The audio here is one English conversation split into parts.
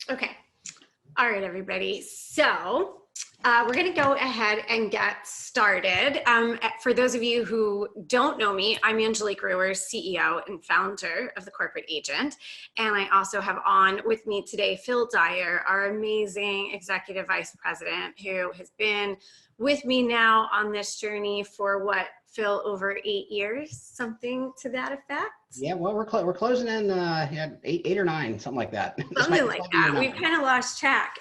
Okay. All right, everybody. So we're going to go ahead and get started. For those of you who don't know me, I'm Angelique Ruhr, CEO and founder of The Corporate Agent. And I also have on with me today Phil Dyer, our amazing Executive Vice President, who has been with me now on this journey for what, Phil, over 8 years, something to that effect? Yeah, well, we're closing in eight or nine, something like that. Something like that. We've kind of lost track.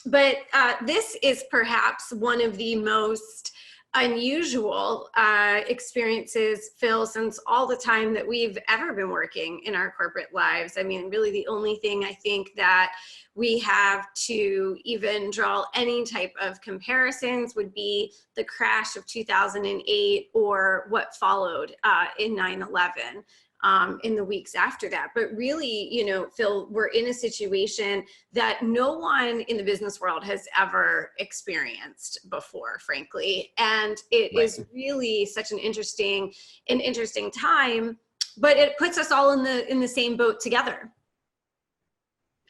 But this is perhaps one of the most unusual experiences, Phil, since all the time that we've ever been working in our corporate lives. I mean, really the only thing I think that we have to even draw any type of comparisons would be the crash of 2008 or what followed in 9/11. In the weeks after that. But really, you know, Phil, we're in a situation that no one in the business world has ever experienced before, frankly. And it is really such an interesting time, but it puts us all in the same boat together.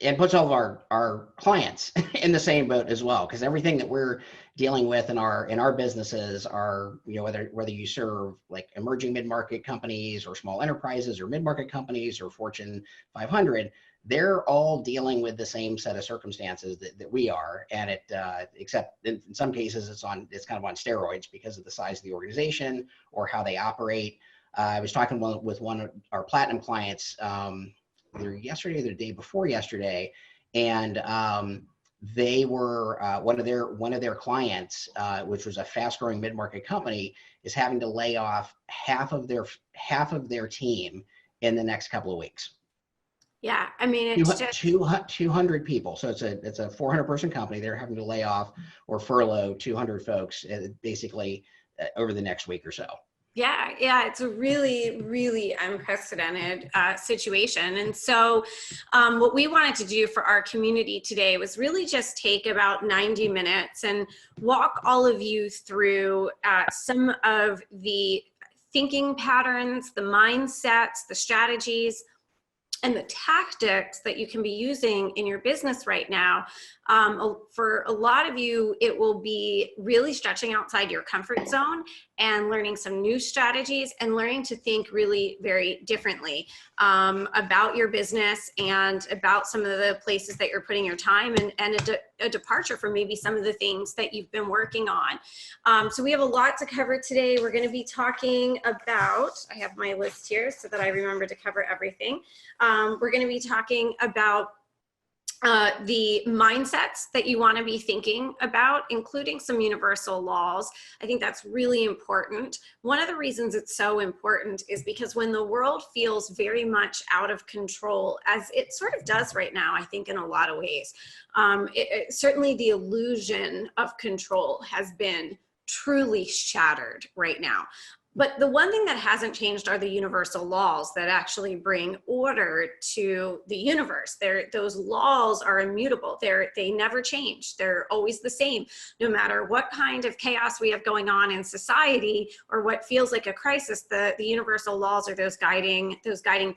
And puts all of our clients in the same boat as well, because everything that we're dealing with in our businesses are, you know, whether you serve like emerging mid-market companies or small enterprises or mid-market companies or Fortune 500, they're all dealing with the same set of circumstances that we are. And it except in some cases it's kind of on steroids because of the size of the organization or how they operate. I was talking with one of our platinum clients either yesterday or the day before yesterday, and they were one of their clients, which was a fast-growing mid-market company, is having to lay off half of their team in the next couple of weeks. Yeah, I mean, it's just 200 people. So it's a 400-person company. They're having to lay off or furlough 200 folks basically over the next week or so. Yeah, it's a really, really unprecedented situation. And so what we wanted to do for our community today was really just take about 90 minutes and walk all of you through some of the thinking patterns, the mindsets, the strategies, and the tactics that you can be using in your business right now. For a lot of you, it will be really stretching outside your comfort zone and learning some new strategies and learning to think really very differently about your business and about some of the places that you're putting your time and a departure from maybe some of the things that you've been working on. So we have a lot to cover today. We're going to be talking about, I have my list here so that I remember to cover everything. We're going to be talking about the mindsets that you want to be thinking about, including some universal laws. I think that's really important. One of the reasons it's so important is because when the world feels very much out of control, as it sort of does right now, I think in a lot of ways, certainly the illusion of control has been truly shattered right now. But the one thing that hasn't changed are the universal laws that actually bring order to the universe. Those laws are immutable. They never change. They're always the same. No matter what kind of chaos we have going on in society or what feels like a crisis, the universal laws are those guiding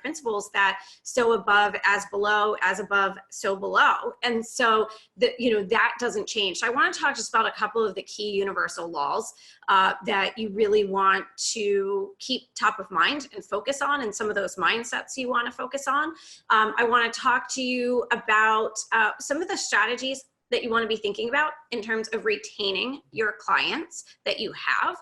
principles that so above as below, as above so below. And so that doesn't change. So I want to talk just about a couple of the key universal laws that you really want to keep top of mind and focus on, and some of those mindsets you want to focus on. I want to talk to you about some of the strategies that you want to be thinking about in terms of retaining your clients that you have,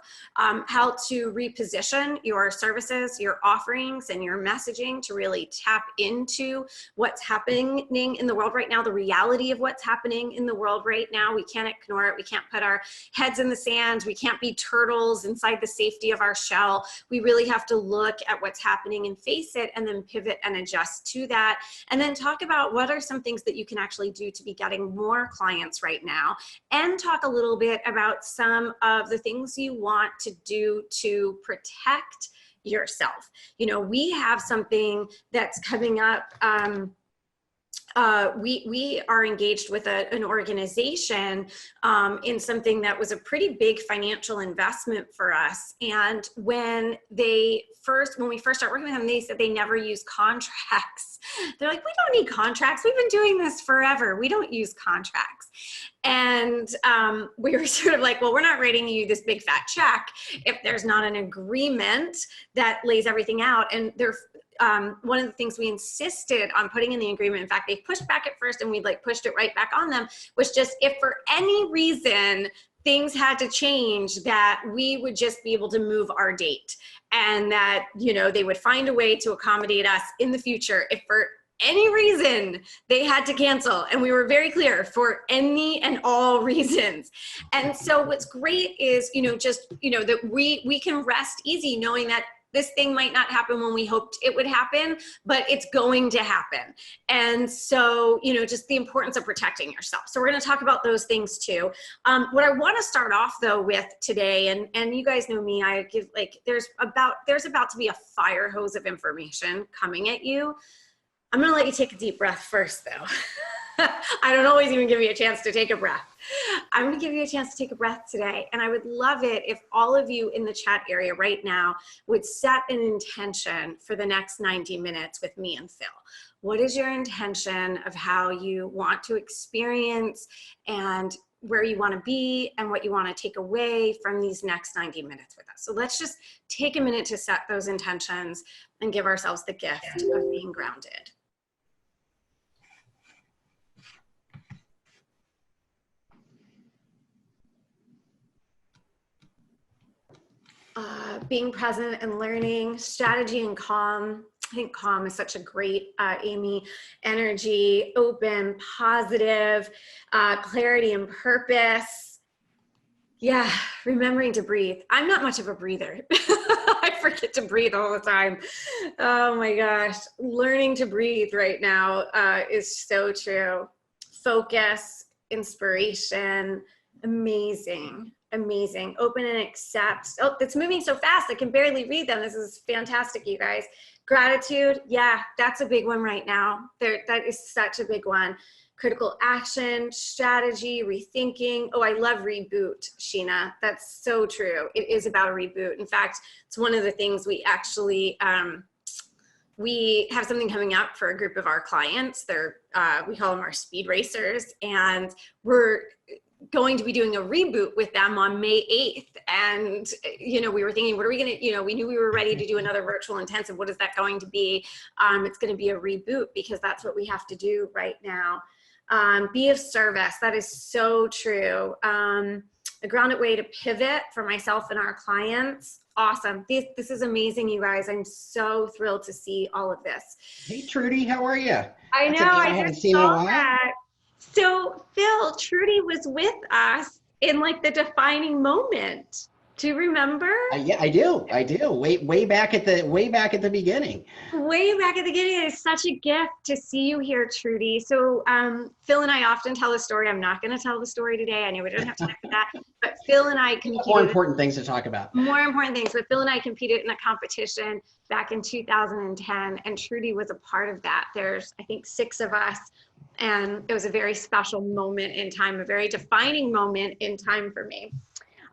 how to reposition your services, your offerings, and your messaging to really tap into what's happening in the world right now, the reality of what's happening in the world right now. We can't ignore it. We can't put our heads in the sand. We can't be turtles inside the safety of our shell. We really have to look at what's happening and face it, and then pivot and adjust to that. And then talk about what are some things that you can actually do to be getting more clients right now, and talk a little bit about some of the things you want to do to protect yourself. You know, we have something that's coming up we are engaged with an organization in something that was a pretty big financial investment for us. And when we first started working with them, they said they never use contracts. They're like, we don't need contracts. We've been doing this forever. We don't use contracts. And we were sort of like, well, we're not writing you this big fat check if there's not an agreement that lays everything out. And one of the things we insisted on putting in the agreement, in fact, they pushed back at first and we like pushed it right back on them, was just if for any reason things had to change, that we would just be able to move our date, and that, you know, they would find a way to accommodate us in the future if for any reason they had to cancel. And we were very clear, for any and all reasons. And so what's great is, you know, just, you know, that we can rest easy knowing that this thing might not happen when we hoped it would happen, but it's going to happen. And so, you know, just the importance of protecting yourself. So we're going to talk about those things too. What I want to start off though with today, and you guys know me, I give like, there's about to be a fire hose of information coming at you. I'm going to let you take a deep breath first though. I don't always even give you a chance to take a breath. I'm going to give you a chance to take a breath today. And I would love it if all of you in the chat area right now would set an intention for the next 90 minutes with me and Phil. What is your intention of how you want to experience and where you want to be and what you want to take away from these next 90 minutes with us? So let's just take a minute to set those intentions and give ourselves the gift of being grounded. Being present and learning, strategy and calm. I think calm is such a great, Amy, energy, open, positive, clarity and purpose. Yeah, remembering to breathe. I'm not much of a breather. I forget to breathe all the time. Oh my gosh, learning to breathe right now is so true. Focus, inspiration, amazing. Amazing. Open and accept. Oh, it's moving so fast. I can barely read them. This is fantastic, you guys. Gratitude. Yeah, that's a big one right now. That is such a big one. Critical action, strategy, rethinking. Oh, I love reboot, Sheena. That's so true. It is about a reboot. In fact, it's one of the things we actually, we have something coming up for a group of our clients. We call them our speed racers, and we're going to be doing a reboot with them on May 8th. And, you know, we were thinking, what are we going to, you know, we knew we were ready to do another virtual intensive. What is that going to be? It's going to be a reboot because that's what we have to do right now. Be of service. That is so true. A grounded way to pivot for myself and our clients. Awesome. This is amazing, you guys. I'm so thrilled to see all of this. Hey, Trudy, how are you? I know. I haven't seen that. So Phil, Trudy was with us in like the defining moment. Do you remember? Yeah, I do. Way back at the beginning. Way back at the beginning. It's such a gift to see you here, Trudy. So Phil and I often tell the story. I'm not going to tell the story today. I know we don't have time for that. But Phil and I competed. More important things to talk about. More important things. But Phil and I competed in a competition back in 2010, and Trudy was a part of that. There's, I think, 6 of us. And it was a very special moment in time, a very defining moment in time for me.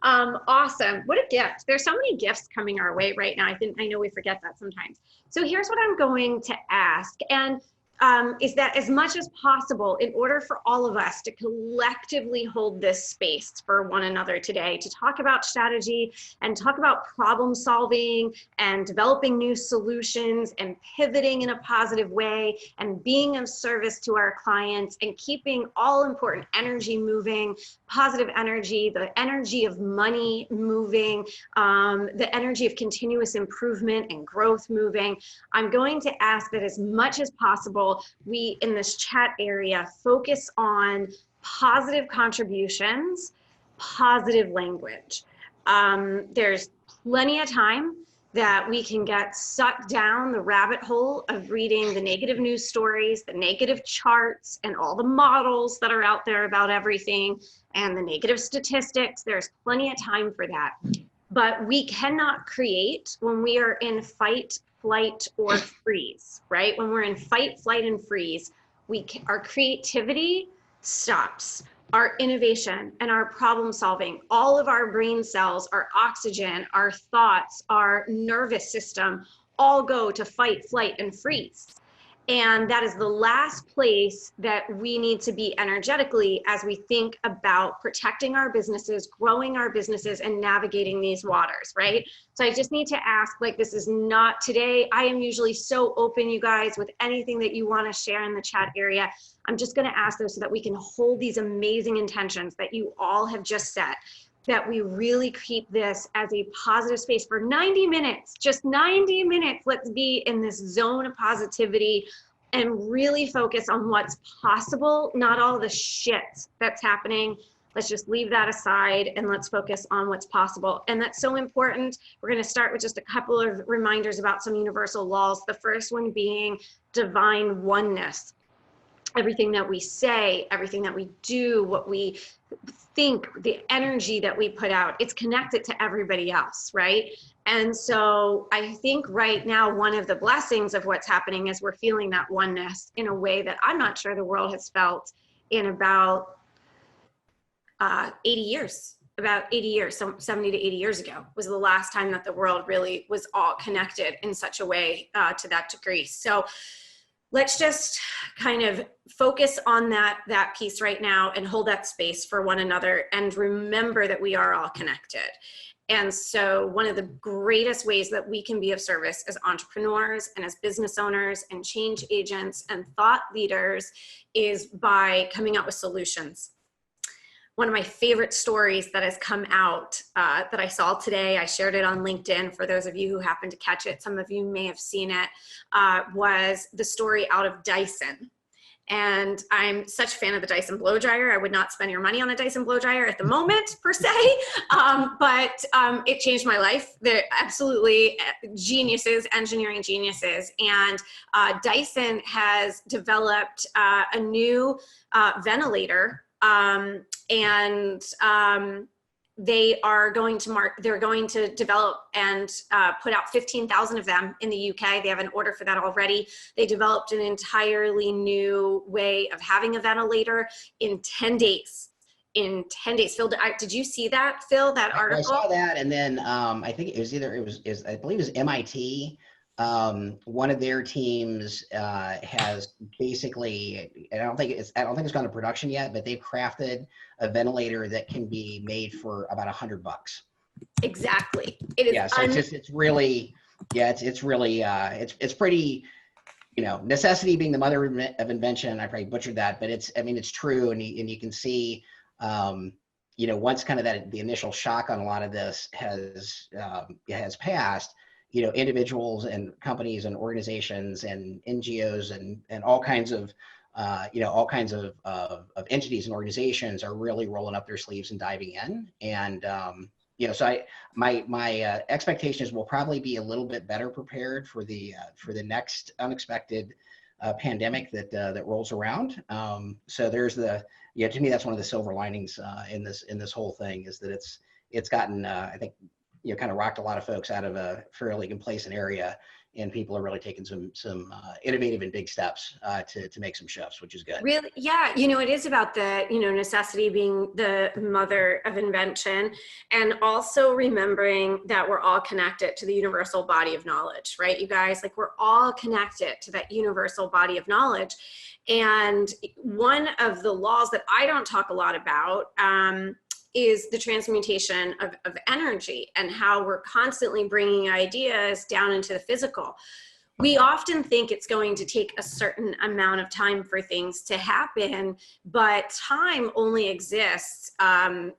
Awesome. What a gift. There's so many gifts coming our way right now. I know we forget that sometimes. So here's what I'm going to ask. And is that as much as possible, in order for all of us to collectively hold this space for one another today, to talk about strategy and talk about problem solving and developing new solutions and pivoting in a positive way and being of service to our clients and keeping all important energy moving, positive energy, the energy of money moving, the energy of continuous improvement and growth moving. I'm going to ask that as much as possible, we in this chat area focus on positive contributions, positive language. There's plenty of time that we can get sucked down the rabbit hole of reading the negative news stories, the negative charts, and all the models that are out there about everything, and the negative statistics. There's plenty of time for that. But we cannot create when we are in fight, flight, or freeze, right? When we're in fight, flight, and freeze, our creativity stops. Our innovation and our problem solving, all of our brain cells, our oxygen, our thoughts, our nervous system, all go to fight, flight, and freeze. And that is the last place that we need to be energetically as we think about protecting our businesses, growing our businesses, and navigating these waters, right? So I just need to ask, like, this is not today. I am usually so open, you guys, with anything that you want to share in the chat area. I'm just going to ask those so that we can hold these amazing intentions that you all have just set, that we really keep this as a positive space for 90 minutes, just 90 minutes. Let's be in this zone of positivity and really focus on what's possible, not all the shit that's happening. Let's just leave that aside and let's focus on what's possible. And that's so important. We're going to start with just a couple of reminders about some universal laws. The first one being divine oneness. Everything that we say, everything that we do, what we think, the energy that we put out, it's connected to everybody else, right? And so I think right now, one of the blessings of what's happening is we're feeling that oneness in a way that I'm not sure the world has felt in about 80 years. About 80 years, so 70 to 80 years ago was the last time that the world really was all connected in such a way to that degree. So let's just kind of focus on that piece right now and hold that space for one another and remember that we are all connected. And so one of the greatest ways that we can be of service as entrepreneurs and as business owners and change agents and thought leaders is by coming out with solutions. One of my favorite stories that has come out that I saw today, I shared it on LinkedIn for those of you who happen to catch it. Some of you may have seen it, was the story out of Dyson. And I'm such a fan of the Dyson blow dryer. I would not spend your money on a Dyson blow dryer at the moment, per se, but it changed my life. They're absolutely geniuses, engineering geniuses. And Dyson has developed a new ventilator, they are going to they're going to develop and put out 15,000 of them in the UK. They have an order for that already. They developed an entirely new way of having a ventilator in 10 days. In 10 days. Phil, did you see that, Phil, that article? I saw that, and then I think it was I believe it was MIT. One of their teams has basically, I don't think it's gone to production yet, but they've crafted a ventilator that can be made for about $100. Exactly. It is. Yeah. So it's really, it's pretty, necessity being the mother of invention. I probably butchered that, but it's true. And you can see, once kind of the initial shock on a lot of this has passed, individuals and companies and organizations and NGOs and all kinds of entities and organizations are really rolling up their sleeves and diving in. And, so my expectation is we'll probably be a little bit better prepared for the next unexpected pandemic that rolls around. So there's to me, that's one of the silver linings in this whole thing, is that it's gotten, I think, kind of rocked a lot of folks out of a fairly complacent area, and people are really taking some innovative and big steps to make some shifts, which is good. Really, yeah. It is about the necessity being the mother of invention, and also remembering that we're all connected to the universal body of knowledge, right? You guys, like, we're all connected to that universal body of knowledge. And one of the laws that I don't talk a lot about is the transmutation of energy, and how we're constantly bringing ideas down into the physical. We often think it's going to take a certain amount of time for things to happen, but time only exists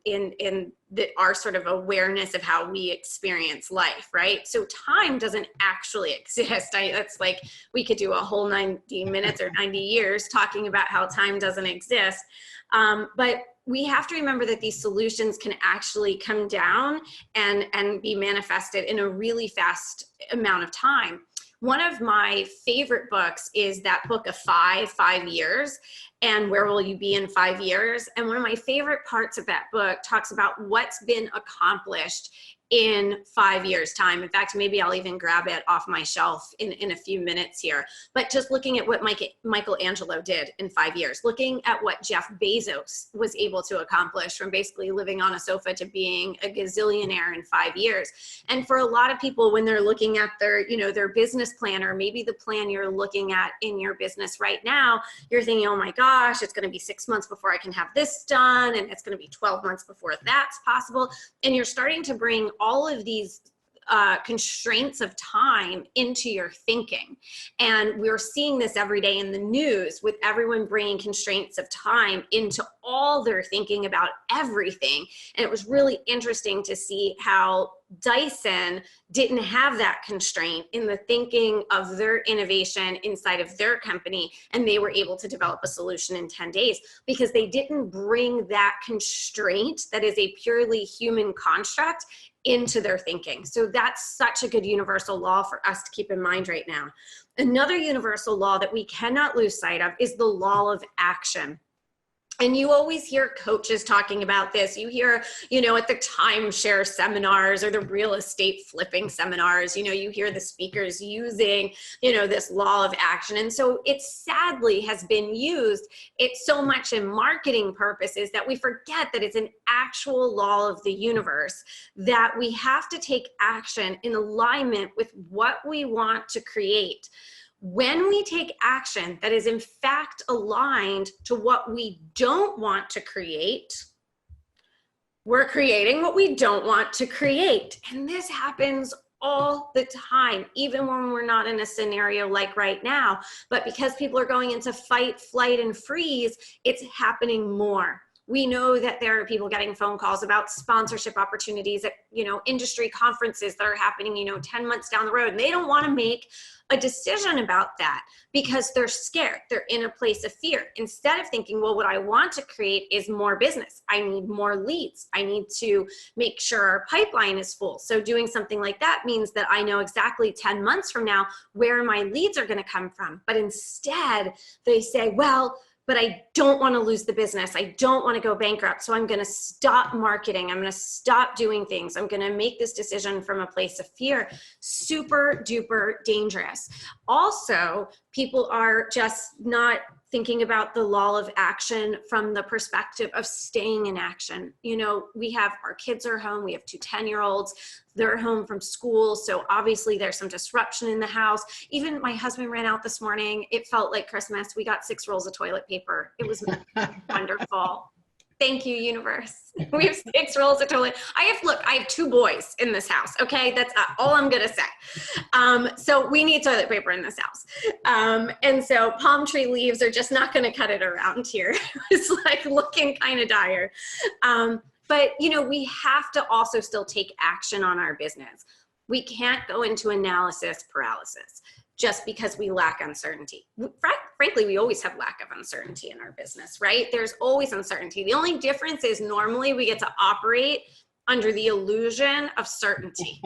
in our sort of awareness of how we experience life, right? So time doesn't actually exist. That's like, we could do a whole 90 minutes or 90 years talking about how time doesn't exist. But we have to remember that these solutions can actually come down and be manifested in a really fast amount of time. One of my favorite books is that book of 5 years, and where will you be in 5 years? And one of my favorite parts of that book talks about what's been accomplished in 5 years' time? In fact, maybe I'll even grab it off my shelf in a few minutes here. But just looking at what Michelangelo did in 5 years, looking at what Jeff Bezos was able to accomplish from basically living on a sofa to being a gazillionaire in 5 years. And for a lot of people, when they're looking at their, their business plan, or maybe the plan you're looking at in your business right now, you're thinking, oh my gosh, it's going to be 6 months before I can have this done, and it's going to be 12 months before that's possible. And you're starting to bring all of these constraints of time into your thinking. And we're seeing this every day in the news, with everyone bringing constraints of time into all their thinking about everything. And it was really interesting to see how Dyson didn't have that constraint in the thinking of their innovation inside of their company, and they were able to develop a solution in 10 days because they didn't bring that constraint that is a purely human construct into their thinking. So that's such a good universal law for us to keep in mind right now. Another universal law that we cannot lose sight of is the law of action. And you always hear coaches talking about this. You hear, at the timeshare seminars or the real estate flipping seminars, you hear the speakers using, this law of action. And so it sadly has been used so much in marketing purposes that we forget that it's an actual law of the universe, that we have to take action in alignment with what we want to create. When we take action that is in fact aligned to what we don't want to create, we're creating what we don't want to create. And this happens all the time, even when we're not in a scenario like right now. But because people are going into fight, flight, and freeze, it's happening more. We know that there are people getting phone calls about sponsorship opportunities at, industry conferences that are happening, 10 months down the road. And they don't want to make a decision about that because they're scared. They're in a place of fear. Instead of thinking, well, what I want to create is more business. I need more leads. I need to make sure our pipeline is full. So doing something like that means that I know exactly 10 months from now where my leads are going to come from. But instead they say, well, but I don't want to lose the business. I don't want to go bankrupt. So I'm going to stop marketing. I'm going to stop doing things. I'm going to make this decision from a place of fear. Super duper dangerous. Also, people are just not thinking about the law of action from the perspective of staying in action. We have our kids are home. We have 2 10-year-olds. They're home from school. So obviously there's some disruption in the house. Even my husband ran out this morning. It felt like Christmas. We got 6 rolls of toilet paper. It was wonderful. Thank you, universe. We have 6 rolls of toilet. I have 2 boys in this house. Okay. That's all I'm going to say. So we need toilet paper in this house. And so palm tree leaves are just not going to cut it around here. It's like looking kind of dire. But we have to also still take action on our business. We can't go into analysis paralysis just because we lack uncertainty. Frankly, we always have lack of uncertainty in our business, right? There's always uncertainty. The only difference is normally we get to operate under the illusion of certainty.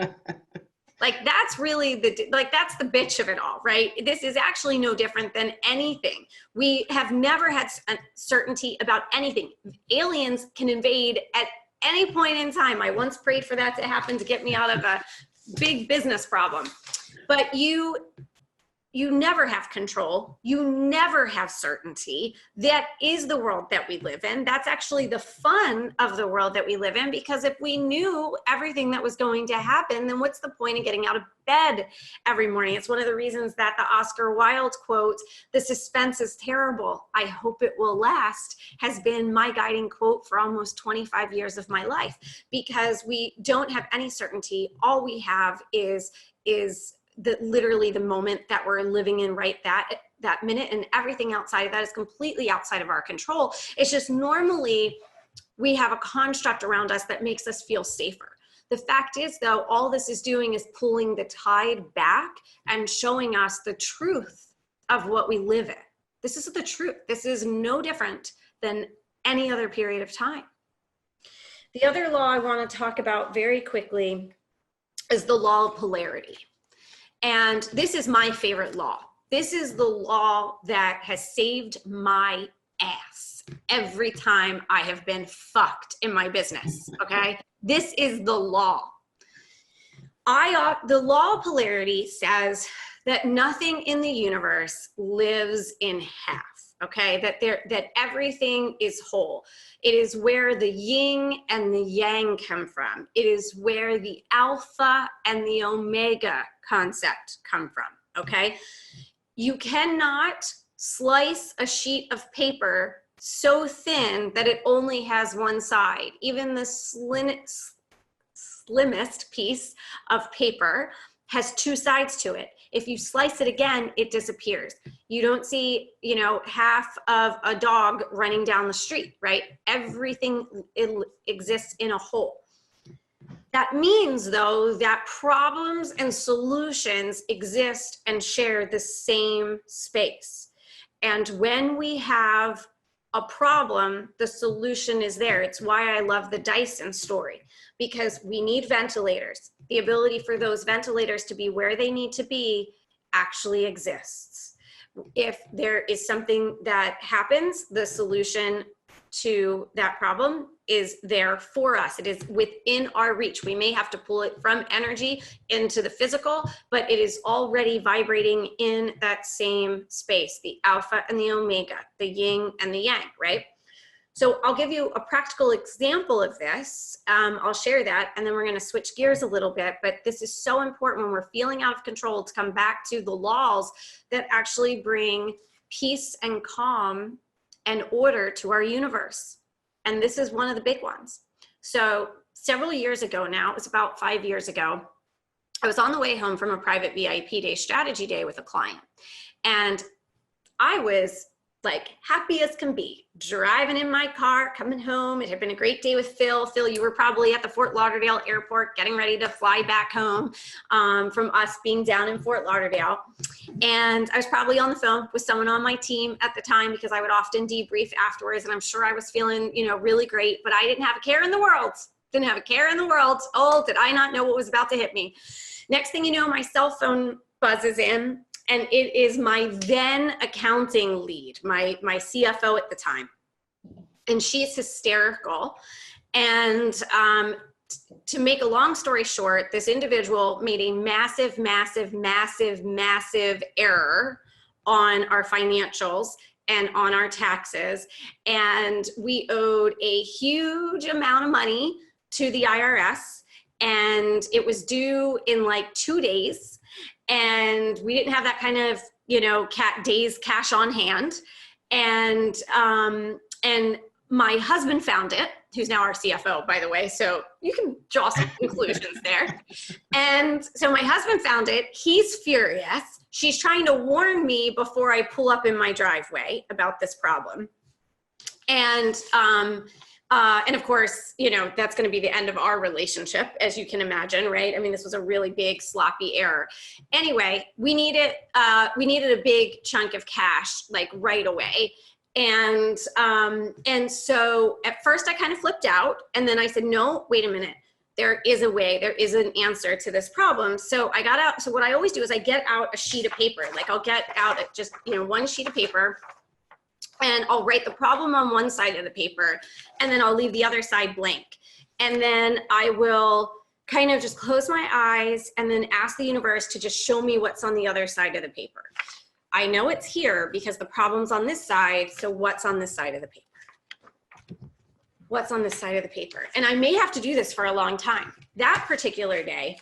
Like that's really that's the bitch of it all, right? This is actually no different than anything. We have never had certainty about anything. Aliens can invade at any point in time. I once prayed for that to happen to get me out of a big business problem. But you never have control. You never have certainty. That is the world that we live in. That's actually the fun of the world that we live in, because if we knew everything that was going to happen, then what's the point of getting out of bed every morning? It's one of the reasons that the Oscar Wilde quote, "The suspense is terrible. I hope it will last," has been my guiding quote for almost 25 years of my life, because we don't have any certainty. All we have is literally the moment that we're living in right that minute, and everything outside of that is completely outside of our control. It's just normally we have a construct around us that makes us feel safer. The fact is, though, all this is doing is pulling the tide back and showing us the truth of what we live in. This is the truth. This is no different than any other period of time. The other law I want to talk about very quickly is the law of polarity. And this is my favorite law. This is the law that has saved my ass every time I have been fucked in my business, okay? This is the law. The law of polarity says that nothing in the universe lives in half, okay? That everything is whole. It is where the yin and the yang come from. It is where the alpha and the omega concept come from, okay? You cannot slice a sheet of paper so thin that it only has one side. Even the slimmest piece of paper has two sides to it. If you slice it again, it disappears. You don't see, you know, half of a dog running down the street, right? Everything exists in a whole. That means, though, that problems and solutions exist and share the same space. And when we have a problem, the solution is there. It's why I love the Dyson story, because we need ventilators. The ability for those ventilators to be where they need to be actually exists. If there is something that happens, the solution to that problem is there for us. It is within our reach. We may have to pull it from energy into the physical, but it is already vibrating in that same space, the alpha and the omega, the yin and the yang, right? So I'll give you a practical example of this. I'll share that, and then we're going to switch gears a little bit, but this is so important when we're feeling out of control to come back to the laws that actually bring peace and calm and order to our universe. And this is one of the big ones. So several years ago now, it was about 5 years ago, I was on the way home from a private VIP day, strategy day with a client. And I was like happy as can be, driving in my car, coming home. It had been a great day with Phil. Phil, you were probably at the Fort Lauderdale airport getting ready to fly back home from us being down in Fort Lauderdale. And I was probably on the phone with someone on my team at the time, because I would often debrief afterwards, and I'm sure I was feeling, you know, really great, but I didn't have a care in the world. Didn't have a care in the world. Oh, did I not know what was about to hit me? Next thing you know, my cell phone buzzes in, and it is my then accounting lead, my CFO at the time. And she's hysterical. And to make a long story short, this individual made a massive, massive, massive, massive error on our financials and on our taxes. And we owed a huge amount of money to the IRS, and it was due in like 2 days. And we didn't have that kind of, you know, days cash on hand. And my husband found it, who's now our CFO, by the way. So you can draw some conclusions there. And so my husband found it. He's furious. She's trying to warn me before I pull up in my driveway about this problem. And of course, you know, that's going to be the end of our relationship, as you can imagine, right? I mean, this was a really big, sloppy error. Anyway, we needed a big chunk of cash, like right away. And so at first I kind of flipped out, and then I said, no, wait a minute. There is a way, there is an answer to this problem. So I got out. So what I always do is I get out a sheet of paper. Like I'll get out just, you know, one sheet of paper, and I'll write the problem on one side of the paper, and then I'll leave the other side blank. And then I will kind of just close my eyes and then ask the universe to just show me what's on the other side of the paper. I know it's here because the problem's on this side, so what's on this side of the paper? What's on this side of the paper? And I may have to do this for a long time. That particular day,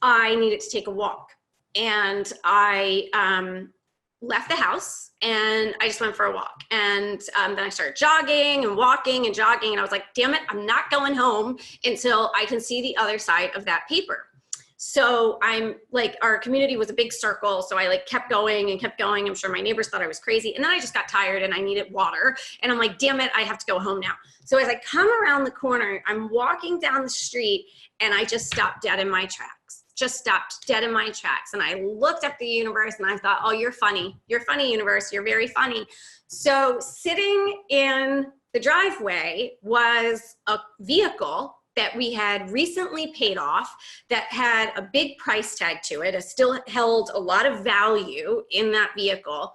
I needed to take a walk, and I left the house and I just went for a walk. And then I started jogging and walking and jogging, and I was like, damn it, I'm not going home until I can see the other side of that paper. So I'm like, our community was a big circle, so I like kept going and kept going. I'm sure my neighbors thought I was crazy. And then I just got tired and I needed water. And I'm like, damn it, I have to go home now. So as I come around the corner, I'm walking down the street, and I just stopped dead in my tracks. Just stopped dead in my tracks. And I looked at the universe and I thought, oh, you're funny. You're funny, universe. You're very funny. So sitting in the driveway was a vehicle that we had recently paid off, that had a big price tag to it. It still held a lot of value in that vehicle.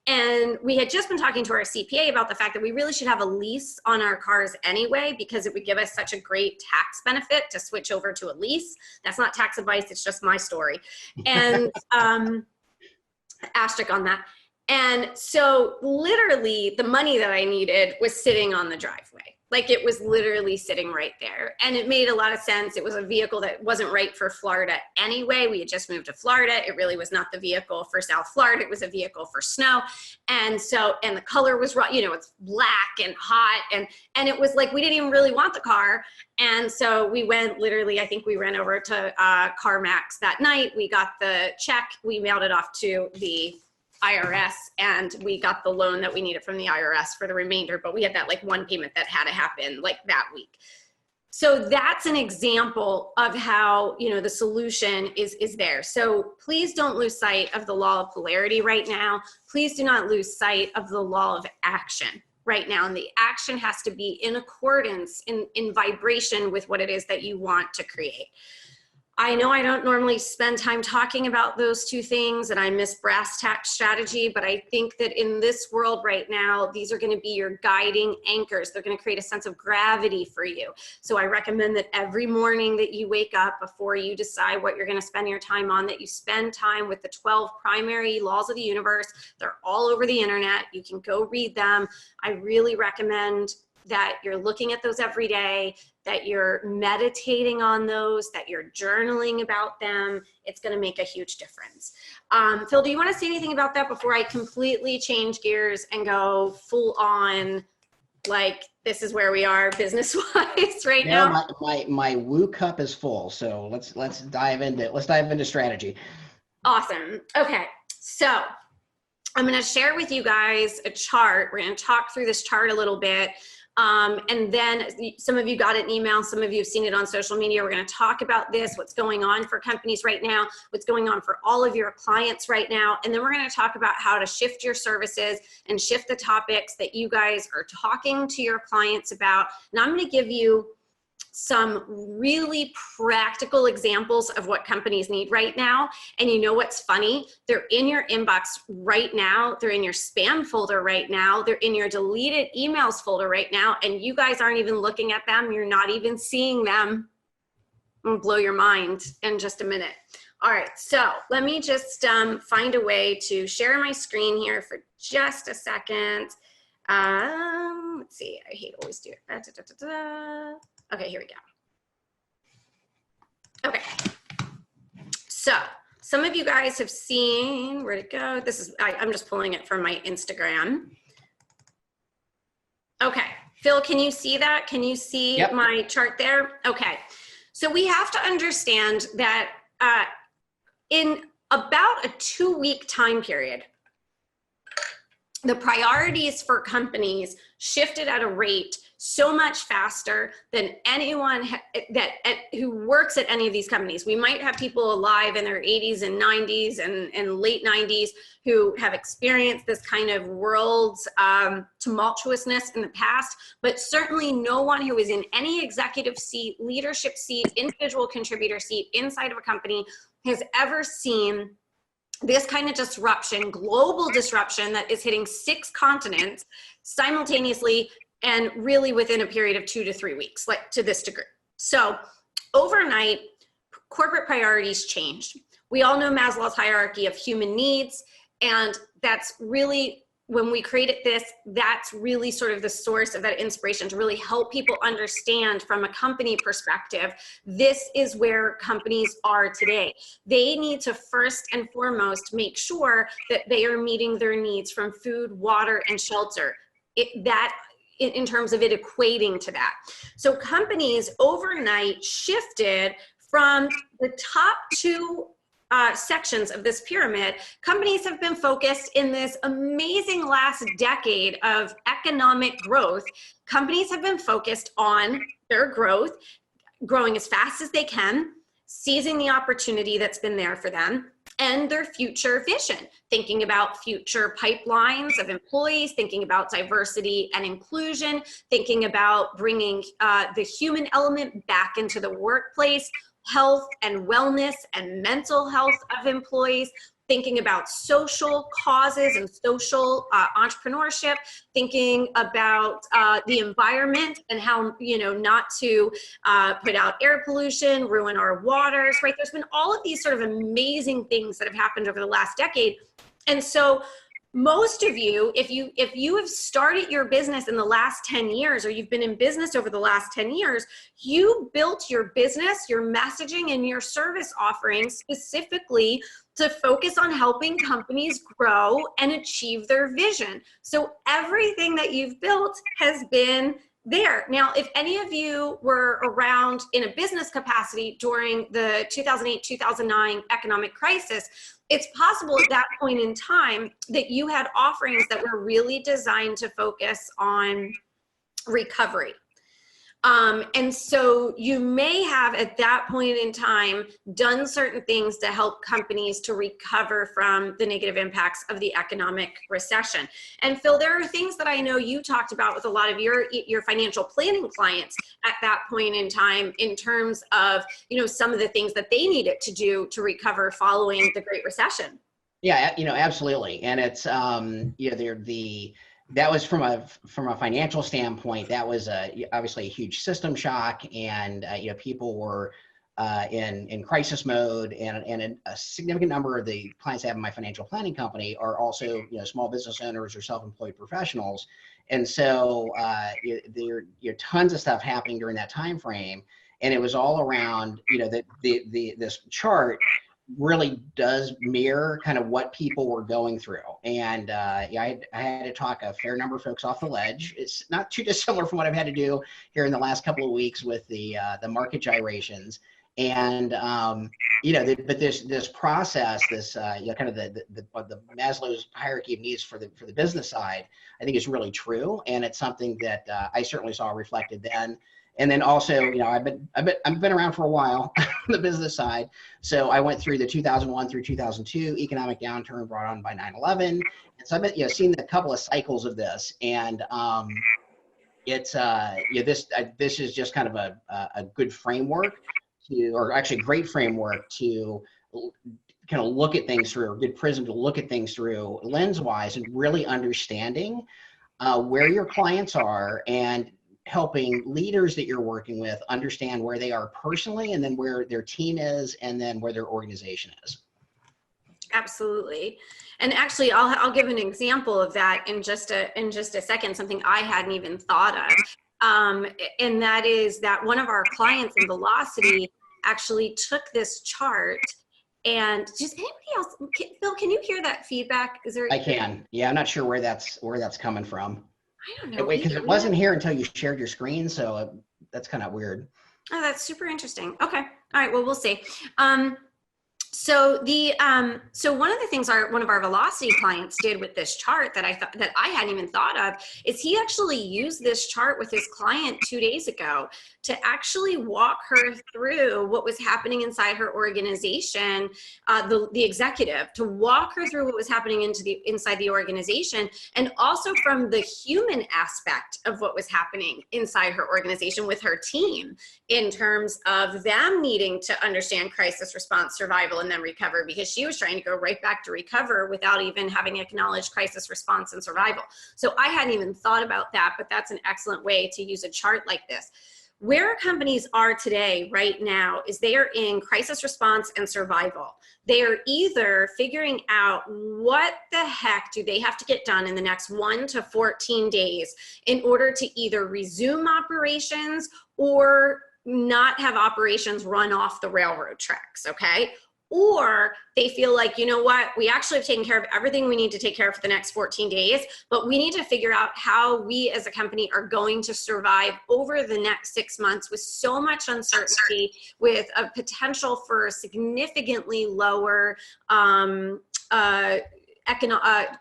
And we had just been talking to our CPA about the fact that we really should have a lease on our cars anyway, because it would give us such a great tax benefit to switch over to a lease. That's not tax advice, it's just my story. And asterisk on that. And so literally the money that I needed was sitting on the driveway. Like it was literally sitting right there. And it made a lot of sense. It was a vehicle that wasn't right for Florida anyway. We had just moved to Florida. It really was not the vehicle for South Florida. It was a vehicle for snow. And so, and the color was right, you know, it's black and hot. And it was like, we didn't even really want the car. And so we went literally, I think we ran over to CarMax that night. We got the check, we mailed it off to the IRS, and we got the loan that we needed from the IRS for the remainder, but we had that like one payment that had to happen like that week. So that's an example of how, you know, the solution is there. So please don't lose sight of the law of polarity right now. Please do not lose sight of the law of action right now. And the action has to be in accordance, in vibration with what it is that you want to create. I know I don't normally spend time talking about those two things, and I miss brass tack strategy, but I think that in this world right now, these are going to be your guiding anchors. They're going to create a sense of gravity for you. So I recommend that every morning that you wake up, before you decide what you're going to spend your time on, that you spend time with the 12 primary laws of the universe. They're all over the internet. You can go read them. I really recommend that you're looking at those every day, that you're meditating on those, that you're journaling about them. It's going to make a huge difference. Phil, do you want to say anything about that before I completely change gears and go full on, like, this is where we are business-wise right now? My woo cup is full, so let's dive into strategy. Awesome. Okay, so I'm going to share with you guys a chart. We're going to talk through this chart a little bit. And then some of you got an email, some of you have seen it on social media. We're going to talk about this, what's going on for companies right now, what's going on for all of your clients right now. And then we're going to talk about how to shift your services and shift the topics that you guys are talking to your clients about. And I'm going to give you some really practical examples of what companies need right now. And you know what's funny? They're in your inbox right now. They're in your spam folder right now. They're in your deleted emails folder right now. And you guys aren't even looking at them. You're not even seeing them. I'll blow your mind in just a minute. All right, so let me just find a way to share my screen here for just a second. Let's see, I hate always do it. Okay, here we go. Okay, so some of you guys have seen, where'd it go? This is, I'm just pulling it from my Instagram. Okay, Phil, can you see that? Can you see my chart there? Okay, so we have to understand that in about a 2-week time period, the priorities for companies shifted at a rate so much faster than anyone who works at any of these companies. We might have people alive in their 80s and 90s and late 90s who have experienced this kind of world's tumultuousness in the past, but certainly no one who is in any executive seat, leadership seat, individual contributor seat inside of a company has ever seen this kind of disruption, global disruption that is hitting 6 continents simultaneously and really within a period of 2 to 3 weeks, like to this degree. So overnight, corporate priorities changed. We all know Maslow's hierarchy of human needs, and that's really, when we created this, that's really sort of the source of that inspiration to really help people understand from a company perspective, this is where companies are today. They need to first and foremost make sure that they are meeting their needs from food, water, and shelter. In terms of it equating to that. So companies overnight shifted from the top 2 sections of this pyramid. Companies have been focused in this amazing last decade of economic growth. Companies have been focused on their growth, growing as fast as they can, seizing the opportunity that's been there for them, and their future vision, thinking about future pipelines of employees, thinking about diversity and inclusion, thinking about bringing the human element back into the workplace, health and wellness and mental health of employees, thinking about social causes and social entrepreneurship, thinking about the environment and how, you know, not to put out air pollution, ruin our waters, right? There's been all of these sort of amazing things that have happened over the last decade. And so most of you, if you have started your business in the last 10 years, or you've been in business over the last 10 years, you built your business, your messaging, and your service offerings specifically to focus on helping companies grow and achieve their vision. So everything that you've built has been there. Now, if any of you were around in a business capacity during the 2008-2009 economic crisis, it's possible at that point in time that you had offerings that were really designed to focus on recovery. And so you may have at that point in time done certain things to help companies to recover from the negative impacts of the economic recession. And Phil, there are things that I know you talked about with a lot of your financial planning clients at that point in time in terms of, you know, some of the things that they needed to do to recover following the Great Recession. Yeah, you know, absolutely. And it's, you know, that was from a financial standpoint, that was obviously a huge system shock, and you know, people were in crisis mode, and a significant number of the clients I have in my financial planning company are also, you know, small business owners or self-employed professionals, and so there are tons of stuff happening during that time frame, and it was all around, you know, this chart really does mirror kind of what people were going through. And yeah, I had to talk a fair number of folks off the ledge. It's not too dissimilar from what I've had to do here in the last couple of weeks with the market gyrations. And you know, but this process, this you know, kind of the Maslow's hierarchy of needs for the business side, I think is really true, and it's something that I certainly saw reflected then. And then also, you know, I've been around for a while on the business side. So I went through the 2001 through 2002 economic downturn brought on by 9/11. And so I've been, you know, seen a couple of cycles of this, and it's you know, this is just kind of a good framework to, or actually great framework to kind of look at things through, a good prism to look at things through lens-wise, and really understanding where your clients are, and helping leaders that you're working with understand where they are personally, and then where their team is, and then where their organization is. Absolutely. And actually, I'll give an example of that in just a second, something I hadn't even thought of. And that is that one of our clients in Velocity actually took this chart. And does anybody else, Phil, can you hear that feedback? Is there? I can. Yeah, I'm not sure where that's coming from. I don't know. Wait, because it wasn't here until you shared your screen, so that's kind of weird. Oh, that's super interesting. Okay. All right. Well, we'll see. So one of the things one of our Velocity clients did with this chart that I hadn't even thought of is he actually used this chart with his client 2 days ago to actually walk her through what was happening inside her organization, the executive, to walk her through what was happening inside the organization, and also from the human aspect of what was happening inside her organization with her team, in terms of them needing to understand crisis response, survival, and then recover, because she was trying to go right back to recover without even having acknowledged crisis response and survival. So I hadn't even thought about that, but that's an excellent way to use a chart like this. Where companies are today, right now, is they are in crisis response and survival. They are either figuring out what the heck do they have to get done in the next 1 to 14 days in order to either resume operations or not have operations run off the railroad tracks, okay? Or they feel like, you know what, we actually have taken care of everything we need to take care of for the next 14 days, but we need to figure out how we as a company are going to survive over the next 6 months with so much uncertainty, with a potential for significantly lower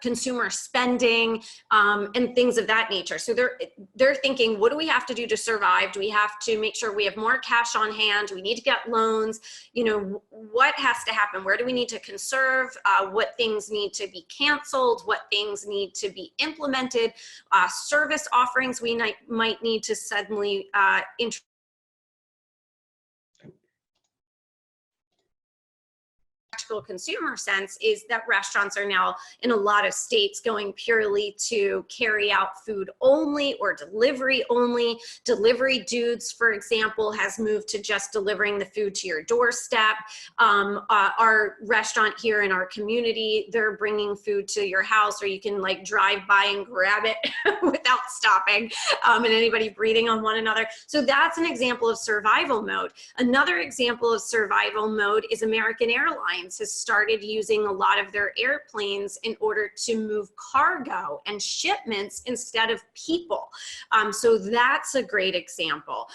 consumer spending, and things of that nature. So they're thinking, what do we have to do to survive? Do we have to make sure we have more cash on hand? Do we need to get loans? You know, what has to happen? Where do we need to conserve? What things need to be canceled? What things need to be implemented? Service offerings we might need to suddenly practical consumer sense is that restaurants are now in a lot of states going purely to carry out food only or delivery only. Delivery Dudes, for example, has moved to just delivering the food to your doorstep. Our restaurant here in our community, they're bringing food to your house, or you can like drive by and grab it without stopping, and anybody breathing on one another. So that's an example of survival mode. Another example of survival mode is American Airlines has started using a lot of their airplanes in order to move cargo and shipments instead of people. So that's a great example.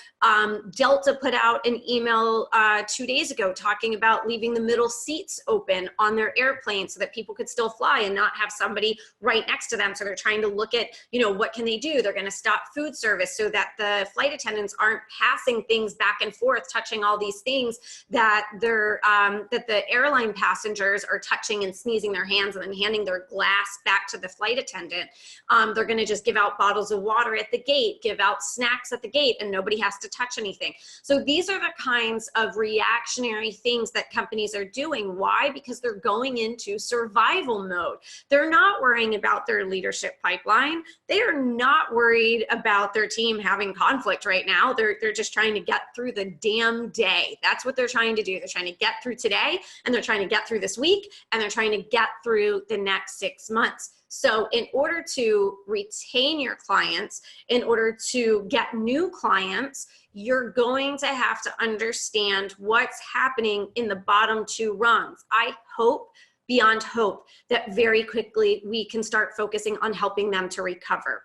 Delta put out an email 2 days ago talking about leaving the middle seats open on their airplane so that people could still fly and not have somebody right next to them. So they're trying to look at, you know, what can they do? They're going to stop food service so that the flight attendants aren't passing things back and forth, touching all these things that they're that the airline passengers are touching and sneezing their hands and then handing their glass back to the flight attendant. They're going to just give out bottles of water at the gate, give out snacks at the gate, and nobody has to touch anything. So these are the kinds of reactionary things that companies are doing. Why? Because they're going into survival mode. They're not worrying about their leadership pipeline. They are not worried about their team having conflict right now. They're just trying to get through the damn day. That's what they're trying to do. They're trying to get through today, and they're trying to get through this week, and they're trying to get through the next 6 months. So in order to retain your clients, in order to get new clients, you're going to have to understand what's happening in the bottom two rungs. I hope, beyond hope, that very quickly we can start focusing on helping them to recover.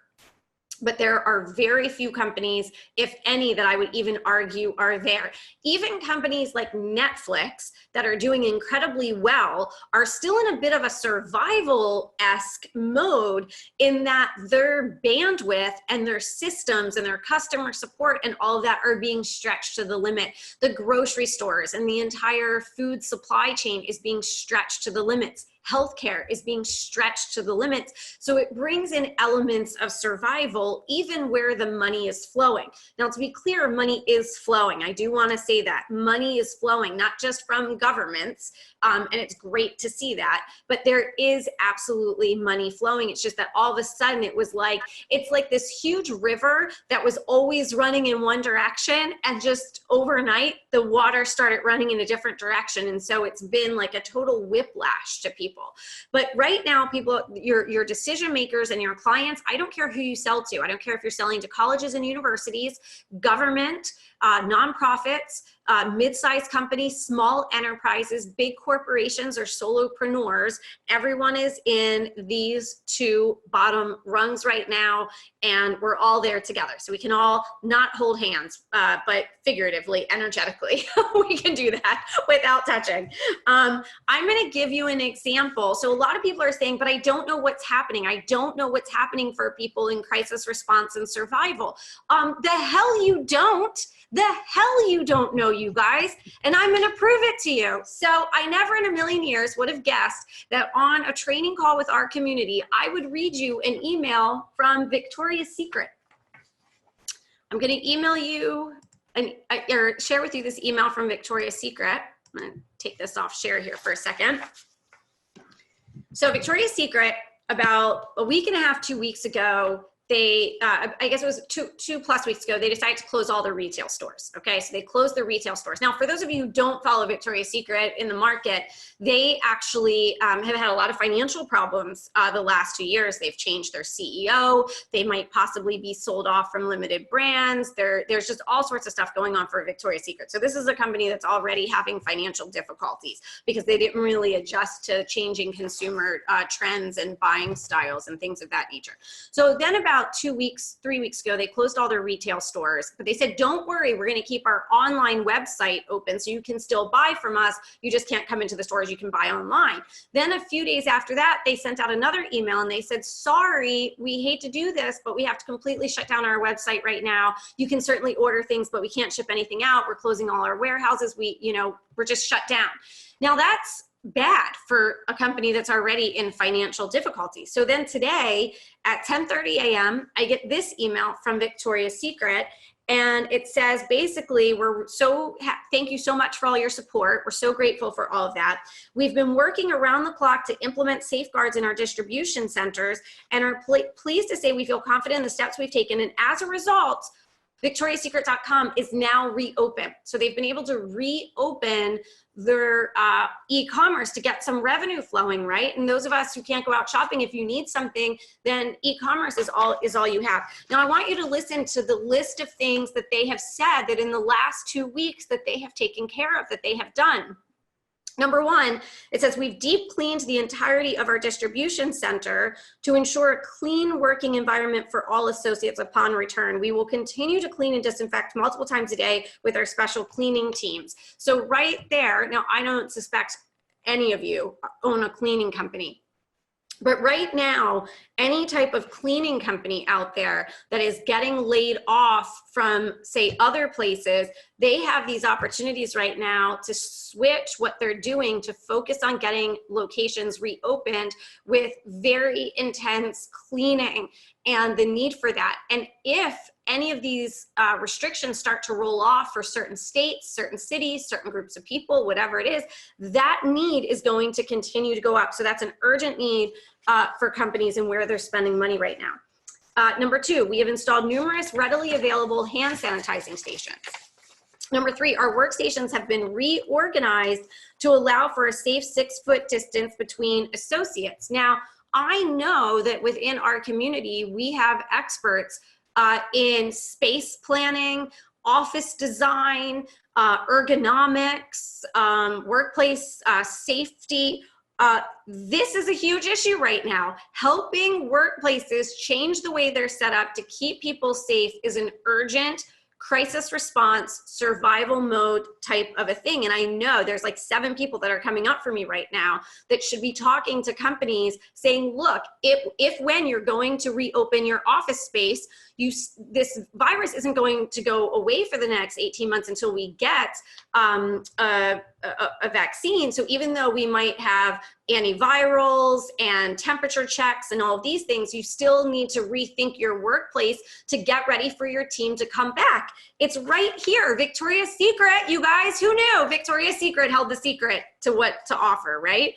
But there are very few companies, if any, that I would even argue are there. Even companies like Netflix that are doing incredibly well are still in a bit of a survival-esque mode in that their bandwidth and their systems and their customer support and all of that are being stretched to the limit. The grocery stores and the entire food supply chain is being stretched to the limits. Healthcare is being stretched to the limits. So it brings in elements of survival, even where the money is flowing. Now, to be clear, money is flowing. I do want to say that money is flowing, not just from governments, and it's great to see that, but there is absolutely money flowing. It's just that all of a sudden it was like, it's like this huge river that was always running in one direction, and just overnight, the water started running in a different direction. And so it's been like a total whiplash to people. But right now, people, your decision makers and your clients, I don't care who you sell to. I don't care if you're selling to colleges and universities, government, nonprofits, mid-sized companies, small enterprises, big corporations, or solopreneurs. Everyone is in these two bottom rungs right now, and we're all there together. So we can all not hold hands, but figuratively, energetically, we can do that without touching. I'm going to give you an example. So a lot of people are saying, but I don't know what's happening. I don't know what's happening for people in crisis response and survival. The hell you don't. The hell you don't know, you guys, and I'm going to prove it to you. So I never in a million years would have guessed that on a training call with our community, I would read you an email from Victoria's Secret. I'm going to email you or share with you this email from Victoria's Secret. I'm going to take this off share here for a second. So Victoria's Secret, about a week and a half, 2 weeks ago, they, I guess it was two plus weeks ago, they decided to close all their retail stores. Okay, so they closed their retail stores. Now, for those of you who don't follow Victoria's Secret in the market, they actually have had a lot of financial problems the last 2 years. They've changed their CEO. They might possibly be sold off from limited brands. There's just all sorts of stuff going on for Victoria's Secret. So this is a company that's already having financial difficulties because they didn't really adjust to changing consumer trends and buying styles and things of that nature. So then about 3 weeks ago, they closed all their retail stores, but they said, don't worry, we're going to keep our online website open so you can still buy from us. You just can't come into the stores, you can buy online. Then a few days after that, they sent out another email and they said, sorry, we hate to do this, but we have to completely shut down our website right now. You can certainly order things, but we can't ship anything out. We're closing all our warehouses. We're just shut down. Now that's bad for a company that's already in financial difficulty. So then today at 10:30 a.m., I get this email from Victoria's Secret, And it says basically, thank you so much for all your support. We're so grateful for all of that. We've been working around the clock to implement safeguards in our distribution centers and are pleased to say we feel confident in the steps we've taken. And as a result, VictoriaSecret.com is now reopened. So they've been able to reopen their e-commerce to get some revenue flowing, right? And those of us who can't go out shopping, if you need something, then e-commerce is all you have. Now I want you to listen to the list of things that they have said that in the last 2 weeks that they have taken care of, that they have done. Number one, it says we've deep cleaned the entirety of our distribution center to ensure a clean working environment for all associates upon return. We will continue to clean and disinfect multiple times a day with our special cleaning teams. So right there, now I don't suspect any of you own a cleaning company, but right now, any type of cleaning company out there that is getting laid off from, say, other places, they have these opportunities right now to switch what they're doing to focus on getting locations reopened with very intense cleaning and the need for that. And if any of these restrictions start to roll off for certain states, certain cities, certain groups of people, whatever it is, that need is going to continue to go up. So that's an urgent need for companies and where they're spending money right now. Number two, we have installed numerous readily available hand sanitizing stations. Number three, our workstations have been reorganized to allow for a safe 6-foot distance between associates. Now, I know that within our community, we have experts in space planning, office design, ergonomics, workplace safety. This is a huge issue right now. Helping workplaces change the way they're set up to keep people safe is an urgent crisis response, survival mode type of a thing. And I know there's like 7 people that are coming up for me right now that should be talking to companies saying, look, if when you're going to reopen your office space, this virus isn't going to go away for the next 18 months until we get a vaccine. So even though we might have antivirals and temperature checks and all of these things, you still need to rethink your workplace to get ready for your team to come back. It's right here, Victoria's Secret. You guys, who knew? Victoria's Secret held the secret to what to offer, right?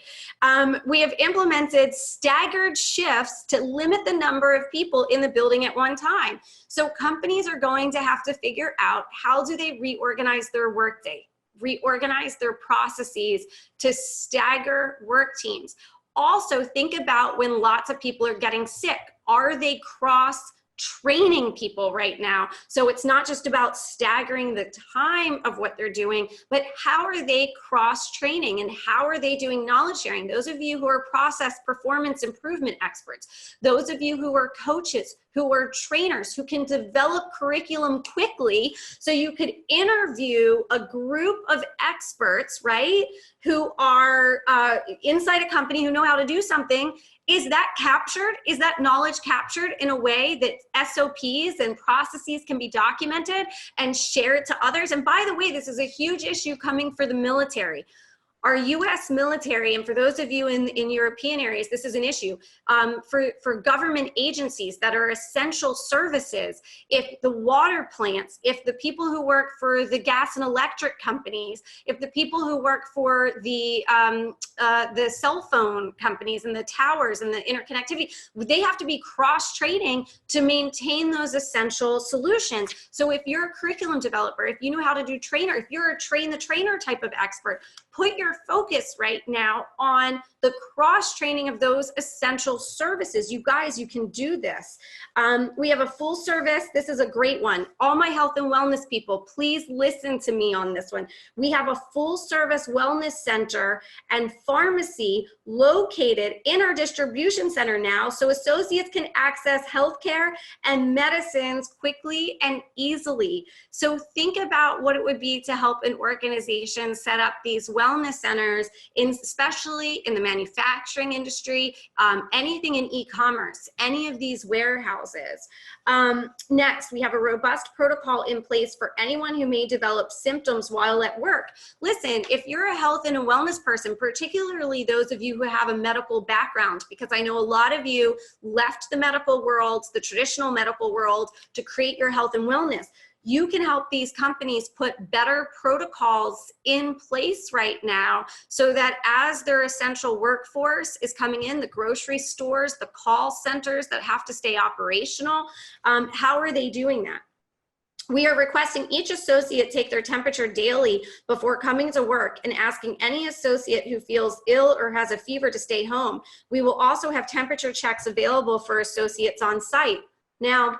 We have implemented staggered shifts to limit the number of people in the building at one time. So companies are going to have to figure out how do they reorganize their workday, reorganize their processes to stagger work teams. Also think about when lots of people are getting sick. Are they cross-training people right now? So it's not just about staggering the time of what they're doing, but how are they cross-training and how are they doing knowledge sharing? Those of you who are process performance improvement experts, those of you who are coaches, who are trainers, who can develop curriculum quickly, so you could interview a group of experts, right, who are inside a company who know how to do something. Is that captured? Is that knowledge captured in a way that SOPs and processes can be documented and shared to others? And by the way, this is a huge issue coming for the military. Our US military, and for those of you in European areas, this is an issue. For government agencies that are essential services, if the water plants, if the people who work for the gas and electric companies, if the people who work for the cell phone companies and the towers and the interconnectivity, they have to be cross-training to maintain those essential solutions. So if you're a curriculum developer, if you know how to do trainer, if you're a train the trainer type of expert, put your focus right now on the cross-training of those essential services. You guys, you can do this. We have a full service. This is a great one. All my health and wellness people, please listen to me on this one. We have a full service wellness center and pharmacy located in our distribution center now, so associates can access healthcare and medicines quickly and easily. So think about what it would be to help an organization set up these wellness centers, especially in the manufacturing industry, anything in e-commerce, any of these warehouses. Next, we have a robust protocol in place for anyone who may develop symptoms while at work. Listen, if you're a health and a wellness person, particularly those of you who have a medical background, because I know a lot of you left the medical world, the traditional medical world, to create your health and wellness. You can help these companies put better protocols in place right now so that as their essential workforce is coming in, the grocery stores, the call centers that have to stay operational, how are they doing that? We are requesting each associate take their temperature daily before coming to work and asking any associate who feels ill or has a fever to stay home. We will also have temperature checks available for associates on site. Now,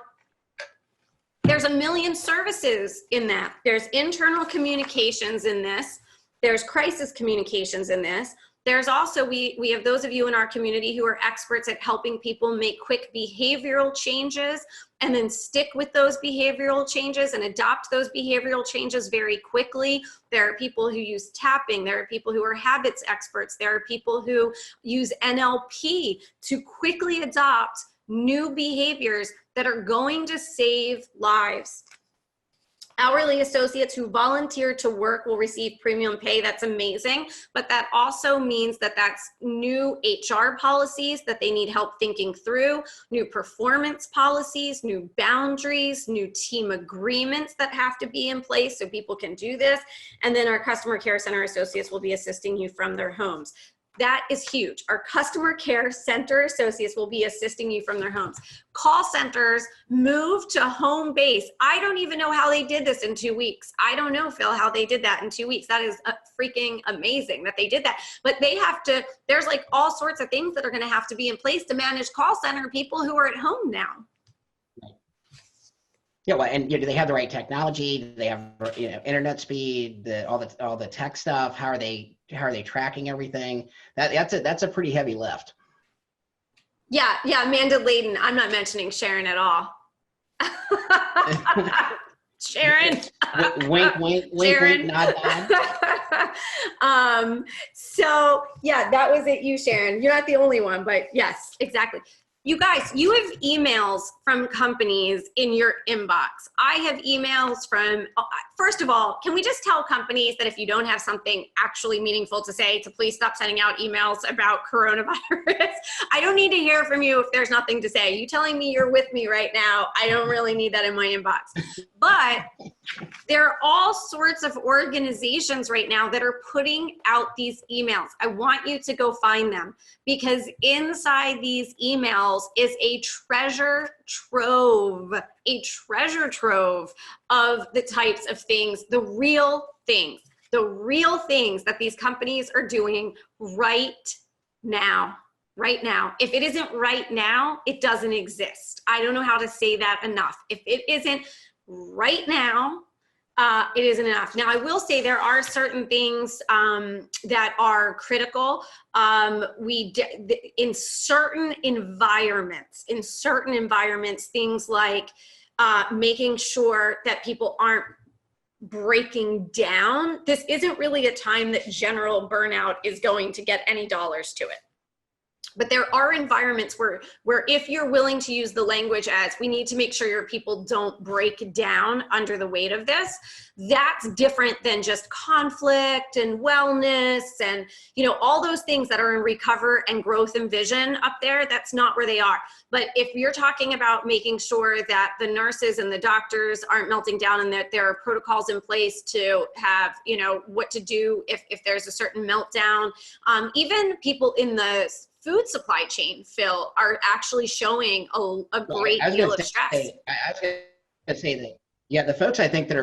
there's a million services in that. There's internal communications in this. There's crisis communications in this. There's also, we have those of you in our community who are experts at helping people make quick behavioral changes and then stick with those behavioral changes and adopt those behavioral changes very quickly. There are people who use tapping. There are people who are habits experts. There are people who use NLP to quickly adopt new behaviors that are going to save lives. Hourly associates who volunteer to work will receive premium pay. That's amazing. But that also means that that's new HR policies that they need help thinking through, new performance policies, new boundaries, new team agreements that have to be in place so people can do this. And then our customer care center associates will be assisting you from their homes. That is huge. Our customer care center associates will be assisting you from their homes. Call centers move to home base. I don't even know how they did this in 2 weeks. I don't know, Phil, how they did that in 2 weeks. That is freaking amazing that they did that. But they have to, there's like all sorts of things that are going to have to be in place to manage call center people who are at home now. Yeah, well, and do they have the right technology? Do they have internet speed? All the tech stuff. How are they tracking everything? That's a pretty heavy lift. Yeah, Amanda Layden. I'm not mentioning Sharon at all. Sharon. Wink, Sharon. Nod. So yeah, that was it. You, Sharon. You're not the only one, but yes, exactly. You guys, you have emails from companies in your inbox. I have emails from, first of all, can we just tell companies that if you don't have something actually meaningful to say, to please stop sending out emails about coronavirus? I don't need to hear from you if there's nothing to say. You telling me you're with me right now, I don't really need that in my inbox. But there are all sorts of organizations right now that are putting out these emails. I want you to go find them because inside these emails is a treasure trove of the types of things, the real things that these companies are doing right now. Right now. If it isn't right now, it doesn't exist. I don't know how to say that enough. If it isn't right now, it isn't enough. Now, I will say there are certain things that are critical. In certain environments, things like making sure that people aren't breaking down. This isn't really a time that general burnout is going to get any dollars to it. But there are environments where if you're willing to use the language as we need to make sure your people don't break down under the weight of this, that's different than just conflict and wellness and, all those things that are in recover and growth and vision up there. That's not where they are. But if you're talking about making sure that the nurses and the doctors aren't melting down and that there are protocols in place to have, what to do if there's a certain meltdown, even people in the food supply chain, Phil, are actually showing a great deal of stress. I was going to say that, yeah, the folks I think that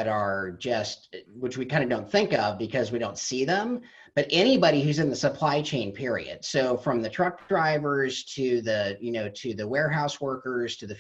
are just, which we kind of don't think of because we don't see them, but anybody who's in the supply chain period. So from the truck drivers to the, to the warehouse workers, to the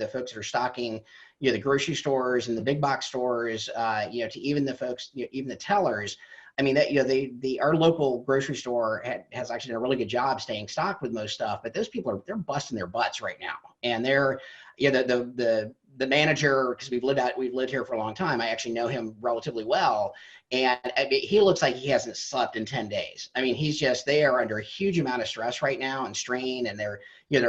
folks that are stocking, the grocery stores and the big box stores, to even the folks, even the tellers. I mean, that our local grocery store has actually done a really good job staying stocked with most stuff, but those people they're busting their butts right now, and they're the manager, because we've lived here for a long time. I actually know him relatively well, and he looks like he hasn't slept in 10 days. I mean, they are under a huge amount of stress right now and strain, and they're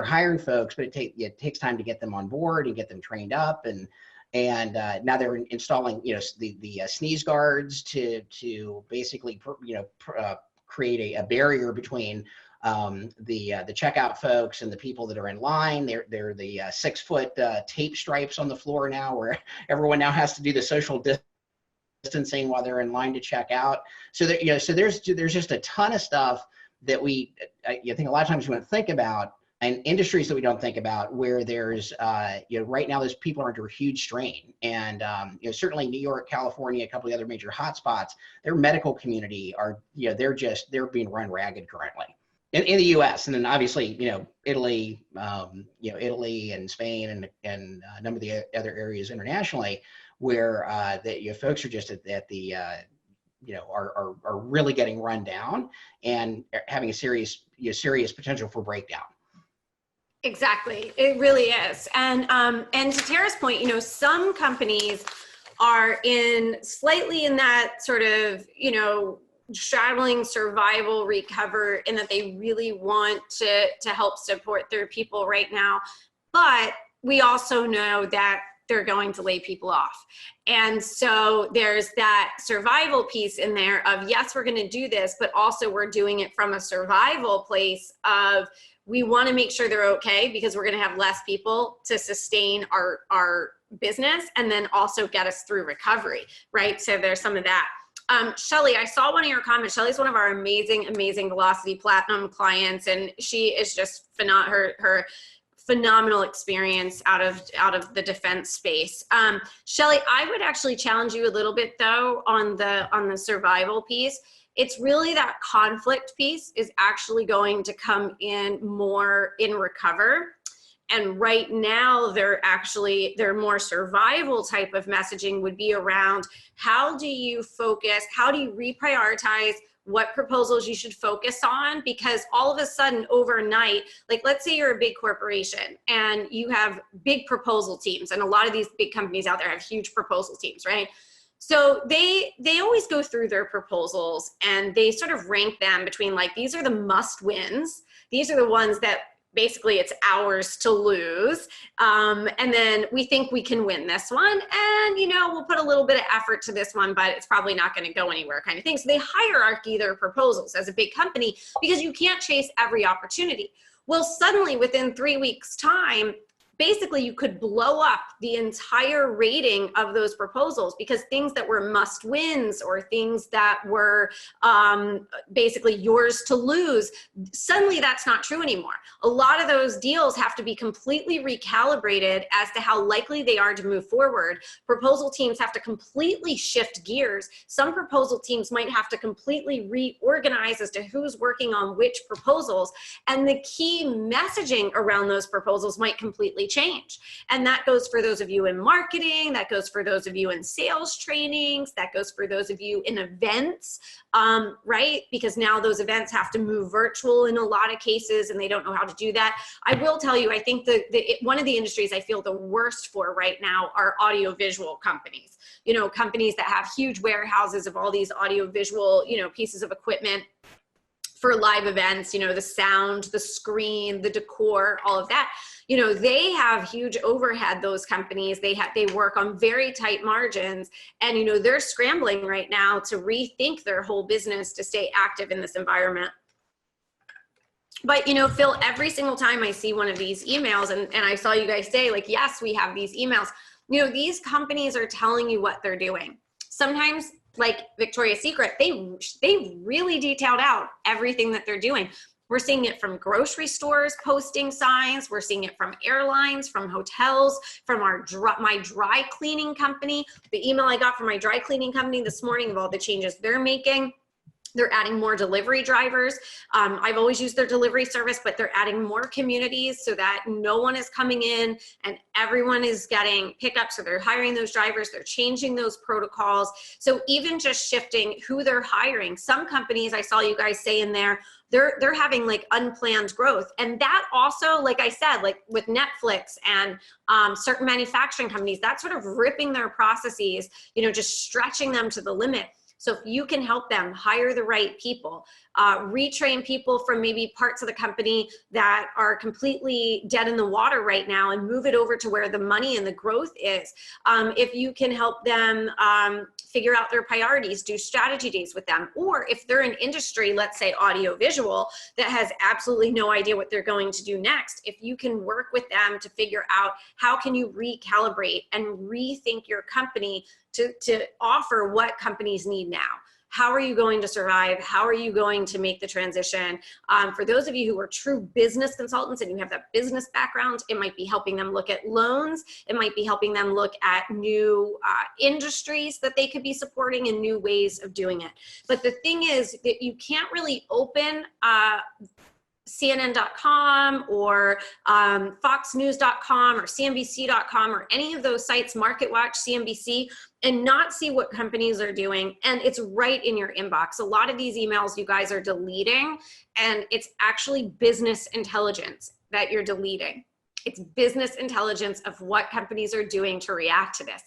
hiring folks, but it takes time to get them on board and get them trained up and now they're installing, the sneeze guards to basically, create a barrier between the checkout folks and the people that are in line. They're the 6-foot tape stripes on the floor now, where everyone now has to do the social distancing while they're in line to check out. So that, so there's just a ton of stuff that I think a lot of times we don't think about, and industries that we don't think about, where there's right now there's people are under huge strain, and certainly New York, California, a couple of other major hotspots, their medical community are they're being run ragged currently in the U.S. And then obviously Italy, Italy and Spain and a number of the other areas internationally, where folks are just at the are really getting run down and having a serious potential for breakdown. Exactly, it really is. And to Tara's point, some companies are slightly in that sort of straddling survival recover, in that they really want to help support their people right now, but we also know that they're going to lay people off. And so there's that survival piece in there of, yes, we're going to do this, but also we're doing it from a survival place of, we want to make sure they're okay, because we're going to have less people to sustain our business and then also get us through recovery, right? So there's some of that. Shelly, I saw one of your comments. Shelly's one of our amazing Velocity Platinum clients, and she is just her phenomenal experience out of the defense space. Shelly, I would actually challenge you a little bit though on the survival piece. It's really that conflict piece is actually going to come in more in recover. And right now, their more survival type of messaging would be around, how do you focus, how do you reprioritize what proposals you should focus on? Because all of a sudden overnight, like let's say you're a big corporation and you have big proposal teams, and a lot of these big companies out there have huge proposal teams, right? So they always go through their proposals and they sort of rank them between, like, these are the must wins. These are the ones that basically it's ours to lose. And then we think we can win this one. And, we'll put a little bit of effort to this one, but it's probably not going to go anywhere, kind of thing. So they hierarchy their proposals as a big company, because you can't chase every opportunity. Well, suddenly within 3 weeks' time, basically you could blow up the entire rating of those proposals, because things that were must wins or things that were basically yours to lose, suddenly that's not true anymore. A lot of those deals have to be completely recalibrated as to how likely they are to move forward. Proposal teams have to completely shift gears. Some proposal teams might have to completely reorganize as to who's working on which proposals, and the key messaging around those proposals might completely change. And that goes for those of you in marketing, that goes for those of you in sales trainings, that goes for those of you in events, right? Because now those events have to move virtual in a lot of cases, and they don't know how to do that. I will tell you, I think one of the industries I feel the worst for right now are audiovisual companies. Companies that have huge warehouses of all these audiovisual, pieces of equipment for live events, the sound, the screen, the decor, all of that. They have huge overhead, those companies. They work on very tight margins, and they're scrambling right now to rethink their whole business to stay active in this environment. But Phil, every single time I see one of these emails, and I saw you guys say, like, yes, we have these emails, these companies are telling you what they're doing. Sometimes, like Victoria's Secret, they really detailed out everything that they're doing. We're seeing it from grocery stores posting signs. We're seeing it from airlines, from hotels, from my dry cleaning company. The email I got from my dry cleaning company this morning of all the changes they're making. They're adding more delivery drivers. I've always used their delivery service, but they're adding more communities so that no one is coming in and everyone is getting pickups. So they're hiring those drivers, they're changing those protocols. So even just shifting who they're hiring. Some companies, I saw you guys say in there, they're having like unplanned growth. And that also, like I said, like with Netflix and certain manufacturing companies, that's sort of ripping their processes, just stretching them to the limit. So if you can help them hire the right people, retrain people from maybe parts of the company that are completely dead in the water right now and move it over to where the money and the growth is. If you can help them figure out their priorities, do strategy days with them, or if they're an industry, let's say audio visual, that has absolutely no idea what they're going to do next, if you can work with them to figure out how can you recalibrate and rethink your company to offer what companies need now. How are you going to survive? How are you going to make the transition? For those of you who are true business consultants and you have that business background, it might be helping them look at loans. It might be helping them look at new industries that they could be supporting and new ways of doing it. But the thing is that you can't really open CNN.com or FoxNews.com or CNBC.com or any of those sites, MarketWatch, CNBC, and not see what companies are doing. And it's right in your inbox. A lot of these emails you guys are deleting, and it's actually business intelligence that you're deleting. It's business intelligence of what companies are doing to react to this.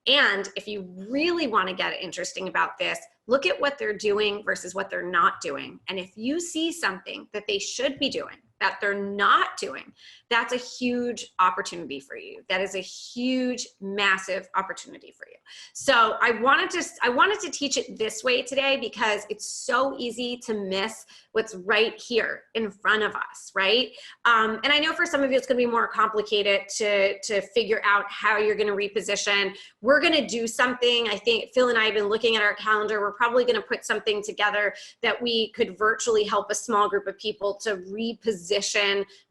And if you really want to get interesting about this, look at what they're doing versus what they're not doing. And if you see something that they should be doing that they're not doing, that's a huge opportunity for you. That is a huge, massive opportunity for you. So I wanted to teach it this way today because it's so easy to miss what's right here in front of us, right? And I know for some of you it's going to be more complicated to figure out how you're going to reposition. We're going to do something. I think Phil and I have been looking at our calendar. We're probably going to put something together that we could virtually help a small group of people to reposition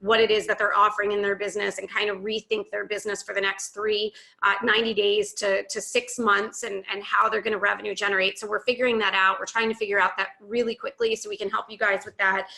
what it is that they're offering in their business and kind of rethink their business for the next 90 days to 6 months and how they're going to revenue generate. So we're figuring that out. We're trying to figure out that really quickly so we can help you guys with that.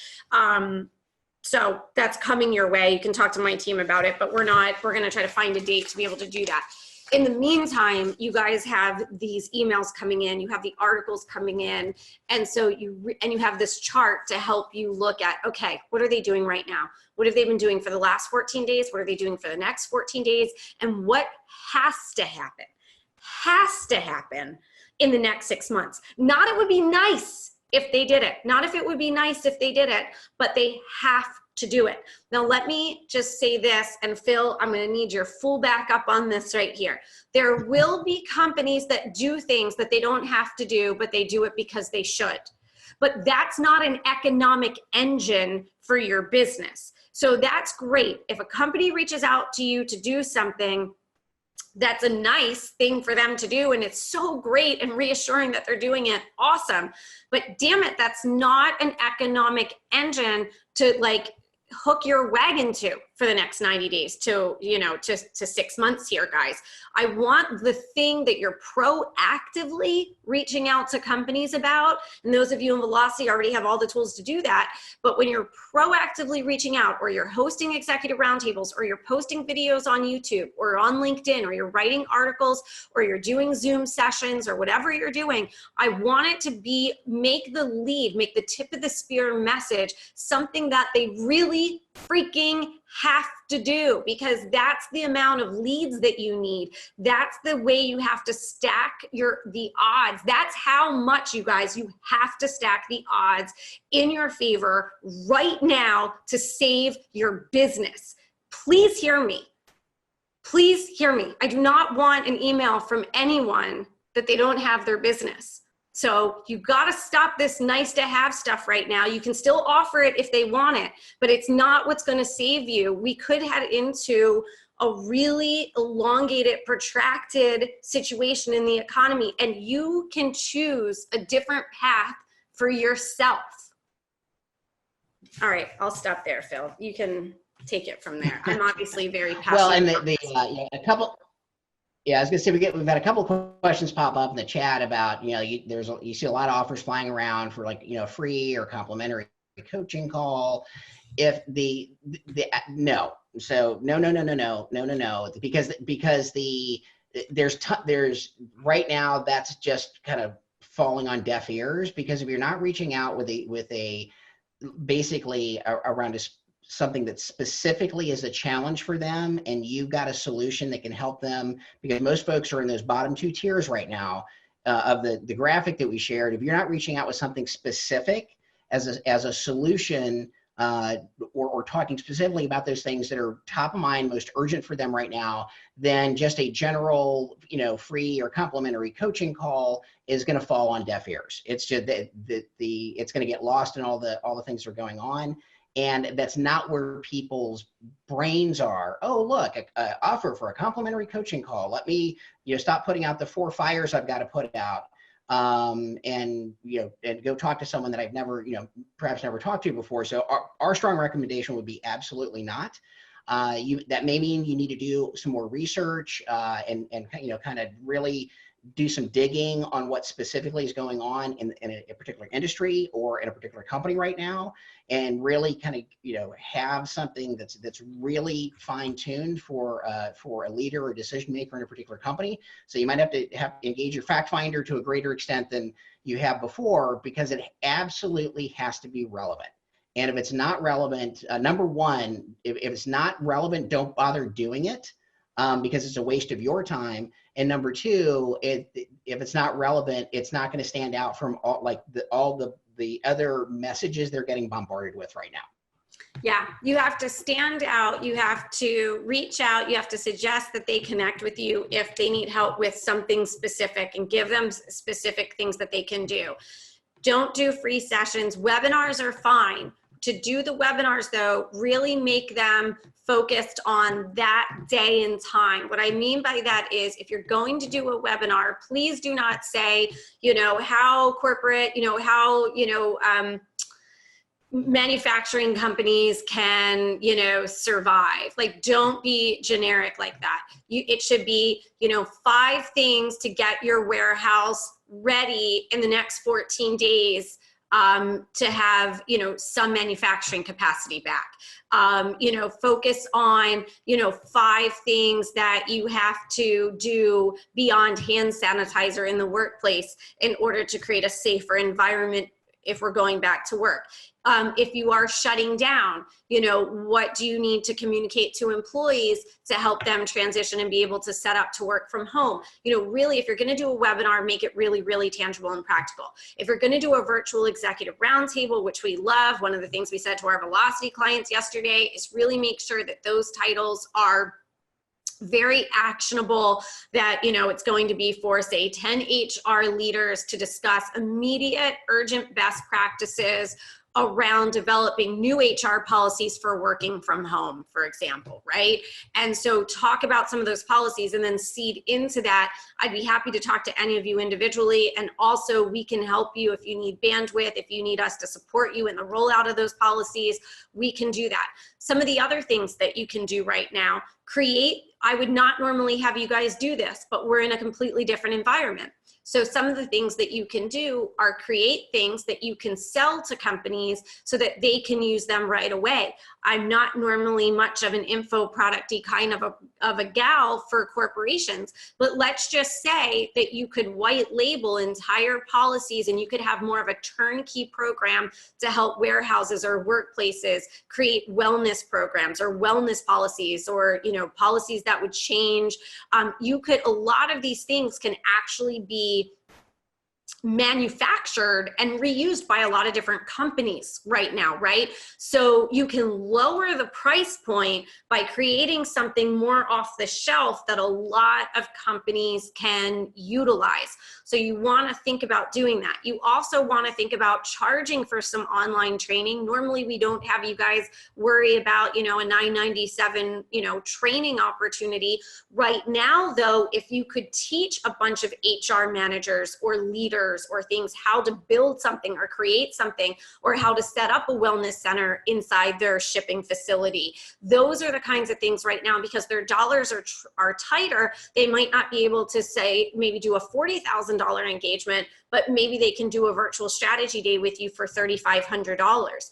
So that's coming your way. You can talk to my team about it, but we're going to try to find a date to be able to do that. In the meantime, you guys have these emails coming in, you have the articles coming in, and so you have this chart to help you look at, okay, what are they doing right now? What have they been doing for the last 14 days? What are they doing for the next 14 days? And what has to happen in the next 6 months? Not it would be nice if they did it, not if it would be nice if they did it, but they have to do it. Now, let me just say this, and Phil, I'm going to need your full backup on this right here. There will be companies that do things that they don't have to do, but they do it because they should. But that's not an economic engine for your business. So that's great. If a company reaches out to you to do something, that's a nice thing for them to do, and it's so great and reassuring that they're doing it. Awesome. But damn it, that's not an economic engine to like hook your wagon to for the next 90 days to 6 months here, guys. I want the thing that you're proactively reaching out to companies about, and those of you in Velocity already have all the tools to do that, but when you're proactively reaching out, or you're hosting executive roundtables, or you're posting videos on YouTube, or on LinkedIn, or you're writing articles, or you're doing Zoom sessions, or whatever you're doing, I want it to be, make the tip of the spear message something that they really freaking have to do, because that's the amount of leads that you need. That's the way you have to stack the odds. That's how much, you guys, you have to stack the odds in your favor right now to save your business. Please hear me. Please hear me. I do not want an email from anyone that they don't have their business. So you got to stop this nice to have stuff right now. You can still offer it if they want it, but it's not what's going to save you. We could head into a really elongated, protracted situation in the economy, and you can choose a different path for yourself. All right, I'll stop there, Phil. You can take it from there. I'm obviously very passionate. Well, and I was gonna say we've had a couple of questions pop up in the chat about, you see a lot of offers flying around for free or complimentary coaching call. If no, because there's right now that's just kind of falling on deaf ears, because if you're not reaching out with a basically around something that specifically is a challenge for them, and you've got a solution that can help them, because most folks are in those bottom 2 tiers right now of the graphic that we shared, if you're not reaching out with something specific as a solution, or talking specifically about those things that are top of mind, most urgent for them right now, then just a general, free or complimentary coaching call is going to fall on deaf ears. It's just that it's going to get lost in all the things that are going on. And that's not where people's brains are. Oh, look, a offer for a complimentary coaching call. Let me, stop putting out the 4 fires I've got to put out. And go talk to someone that I've never, perhaps never talked to before. So our strong recommendation would be absolutely not. That may mean you need to do some more research, and kind of really do some digging on what specifically is going on in a particular industry or in a particular company right now, and really kind of have something that's really fine-tuned for a leader or decision maker in a particular company. So you might have to engage your fact finder to a greater extent than you have before, because it absolutely has to be relevant. And if it's not relevant, number one, if it's not relevant, don't bother doing it, because it's a waste of your time. And number two, if it's not relevant, it's not going to stand out from all the other messages they're getting bombarded with right now. Yeah, you have to stand out. You have to reach out. You have to suggest that they connect with you if they need help with something specific, and give them specific things that they can do. Don't do free sessions. Webinars are fine. To do the webinars, though, really make them focused on that day and time. What I mean by that is, if you're going to do a webinar, please do not say, how corporate, how, manufacturing companies can, survive. Like, don't be generic like that. It should be, 5 things to get your warehouse ready in the next 14 days to have, some manufacturing capacity back. Focus on, 5 things that you have to do beyond hand sanitizer in the workplace in order to create a safer environment if we're going back to work. If you are shutting down, what do you need to communicate to employees to help them transition and be able to set up to work from home? Really, if you're going to do a webinar, make it really, really tangible and practical. If you're going to do a virtual executive roundtable, which we love, one of the things we said to our Velocity clients yesterday is really make sure that those titles are very actionable, that it's going to be for, say, 10 HR leaders to discuss immediate urgent best practices around developing new HR policies for working from home, for example, right? And so talk about some of those policies and then seed into that. I'd be happy to talk to any of you individually, and also we can help you if you need bandwidth, if you need us to support you in the rollout of those policies, we can do that. Some of the other things that you can do right now, I would not normally have you guys do this, but we're in a completely different environment. So some of the things that you can do are create things that you can sell to companies so that they can use them right away. I'm not normally much of an info product-y kind of a gal for corporations, but let's just say that you could white label entire policies and you could have more of a turnkey program to help warehouses or workplaces create wellness programs or wellness policies, or policies that would change. A lot of these things can actually be manufactured and reused by a lot of different companies right now, right? So you can lower the price point by creating something more off the shelf that a lot of companies can utilize. So you want to think about doing that. You also want to think about charging for some online training. Normally we don't have you guys worry about, a $9.97, training opportunity. Right now though, if you could teach a bunch of HR managers or leaders or things how to build something or create something, or how to set up a wellness center inside their shipping facility. Those are the kinds of things right now, because their dollars are tighter. They might not be able to say, maybe do a $40,000 engagement, but maybe they can do a virtual strategy day with you for $3,500.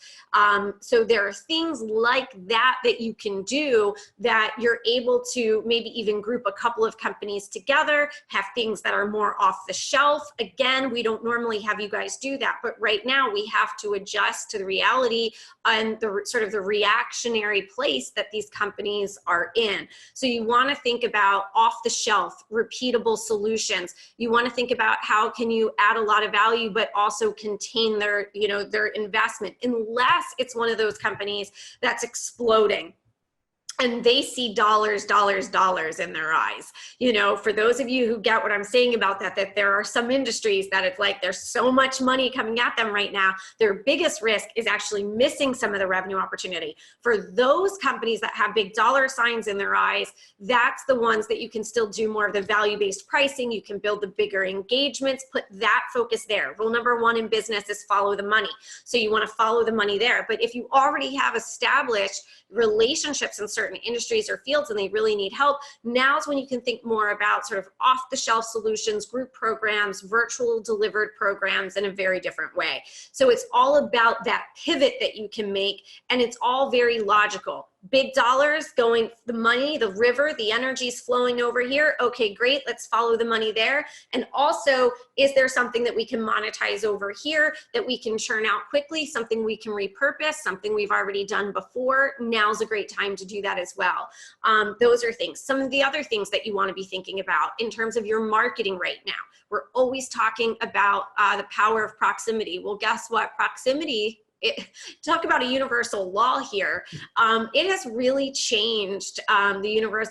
So there are things like that that you can do, that you're able to maybe even group a couple of companies together, have things that are more off the shelf. Again, again, we don't normally have you guys do that, but right now we have to adjust to the reality and the sort of the reactionary place that these companies are in. So you want to think about off the shelf, repeatable solutions. You want to think about how can you add a lot of value, but also contain their, you know, their investment, unless it's one of those companies that's exploding and they see dollars, dollars, dollars in their eyes. You know, for those of you who get what I'm saying about that, that there are some industries that it's like there's so much money coming at them right now, their biggest risk is actually missing some of the revenue opportunity. For those companies that have big dollar signs in their eyes, that's the ones that you can still do more of the value-based pricing. You can build the bigger engagements, put that focus there. Rule number one in business is follow the money. So you want to follow the money there. But if you already have established relationships in certain industries or fields and they really need help, now's when you can think more about sort of off-the-shelf solutions, group programs, virtual delivered programs in a very different way. So it's all about that pivot that you can make, and it's all very logical. Big dollars going, the money, the river, the energy's flowing over here. Okay, great, let's follow the money there. And also, is there something that we can monetize over here that we can churn out quickly, something we can repurpose, something we've already done before? Now's a great time to do that as well. Those are things. Some of the other things that you want to be thinking about in terms of your marketing right now. We're always talking about the power of proximity. Well, guess what? Proximity, talk about a universal law here. It has really changed the universe,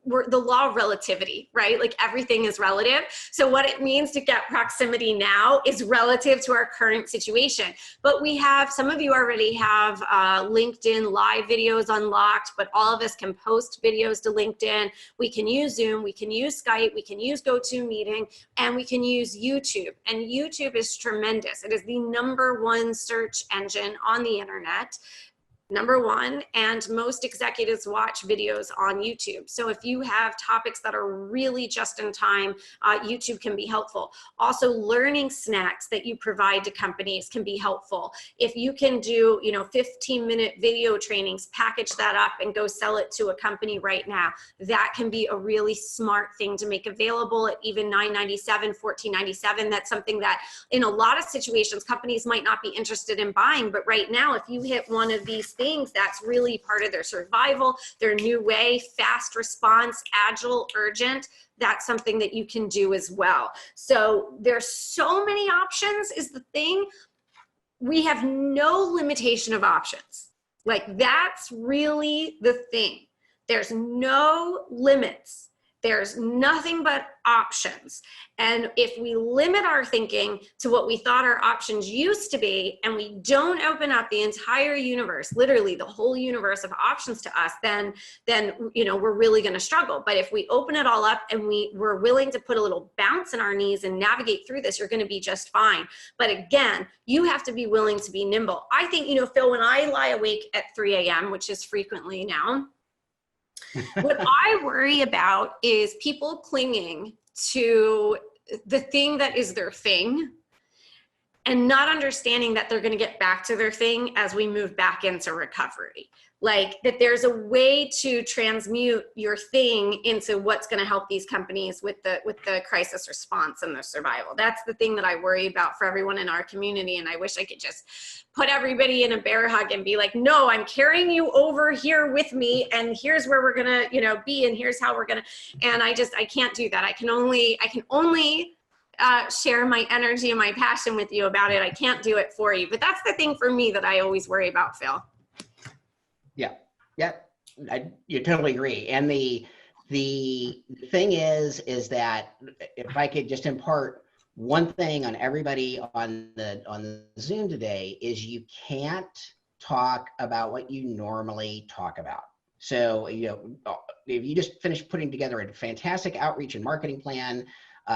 the law of relativity, right? Like everything is relative. So what it means to get proximity now is relative to our current situation. But we have, some of you already have LinkedIn live videos unlocked, but all of us can post videos to LinkedIn. We can use Zoom, we can use Skype, we can use GoToMeeting, and we can use YouTube. And YouTube is tremendous. It is the #1 search engine on the internet. #1, and most executives watch videos on YouTube. So if you have topics that are really just in time, YouTube can be helpful. Also, learning snacks that you provide to companies can be helpful. If you can do, you know, 15-minute video trainings, package that up and go sell it to a company right now, that can be a really smart thing to make available at even $9.97, $14.97. That's something that in a lot of situations, companies might not be interested in buying, but right now, if you hit one of these things, that's really part of their survival, their new way, fast response, agile, urgent. That's something that you can do as well. So there's so many options is the thing. We have no limitation of options. Like that's really the thing. There's no limits. There's nothing but options. And if we limit our thinking to what we thought our options used to be, and we don't open up the entire universe, literally the whole universe of options to us, then you know, we're really going to struggle. But if we open it all up and we're willing to put a little bounce in our knees and navigate through this, you're going to be just fine. But again, you have to be willing to be nimble. I think, you know, Phil, when I lie awake at 3 a.m., which is frequently now, what I worry about is people clinging to the thing that is their thing and not understanding that they're going to get back to their thing as we move back into recovery. Like that there's a way to transmute your thing into what's going to help these companies with the crisis response and the survival. That's the thing that I worry about for everyone in our community. And I wish I could just put everybody in a bear hug and be like, no, I'm carrying you over here with me. And here's where we're going to, you know, be, and here's how we're going to, and I can't do that. I can only share my energy and my passion with you about it. I can't do it for you, but that's the thing for me that I always worry about, Phil. Yeah, you totally agree. And the thing is that if I could just impart one thing on everybody on the Zoom today is you can't talk about what you normally talk about. So, you know, if you just finished putting together a fantastic outreach and marketing plan,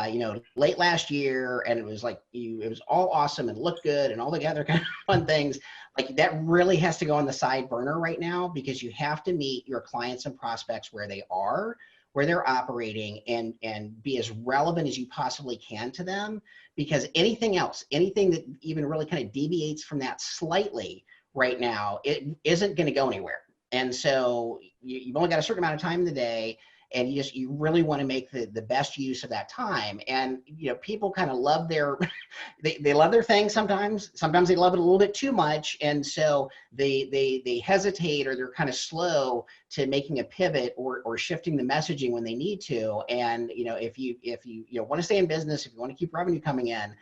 you know, late last year, and it was like it was all awesome and looked good and all the other kind of fun things, like that really has to go on the side burner right now, because you have to meet your clients and prospects where they are, where they're operating, and be as relevant as you possibly can to them, because anything else, anything that even really kind of deviates from that slightly right now, it isn't going to go anywhere. And so you've only got a certain amount of time in the day, and you really want to make the best use of that time. And people kind of love their they love their thing sometimes they love it a little bit too much, and so they hesitate, or they're kind of slow to making a pivot or shifting the messaging when they need to. And if you want to stay in business, if you want to keep revenue coming in,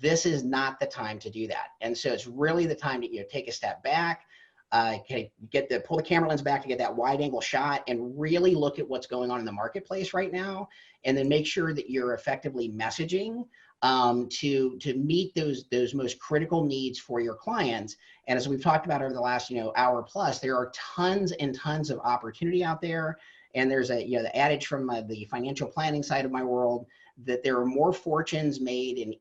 this is not the time to do that. And so it's really the time to take a step back, pull the camera lens back to get that wide angle shot, and really look at what's going on in the marketplace right now, and then make sure that you're effectively messaging to meet those most critical needs for your clients. And as we've talked about over the last hour plus, there are tons and tons of opportunity out there. And there's the adage from the financial planning side of my world, that there are more fortunes made in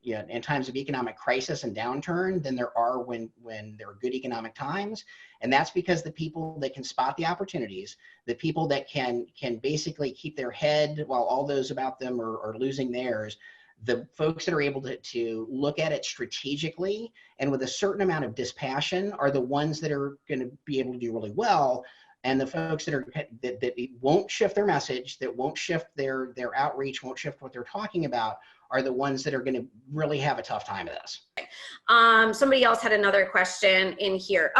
in times of economic crisis and downturn than there are when there are good economic times. And that's because the people that can spot the opportunities, the people that can basically keep their head while all those about them are losing theirs, the folks that are able to look at it strategically and with a certain amount of dispassion are the ones that are going to be able to do really well. And the folks that won't shift their message, that won't shift their outreach, won't shift what they're talking about, are the ones that are going to really have a tough time of this. Somebody else had another question in here.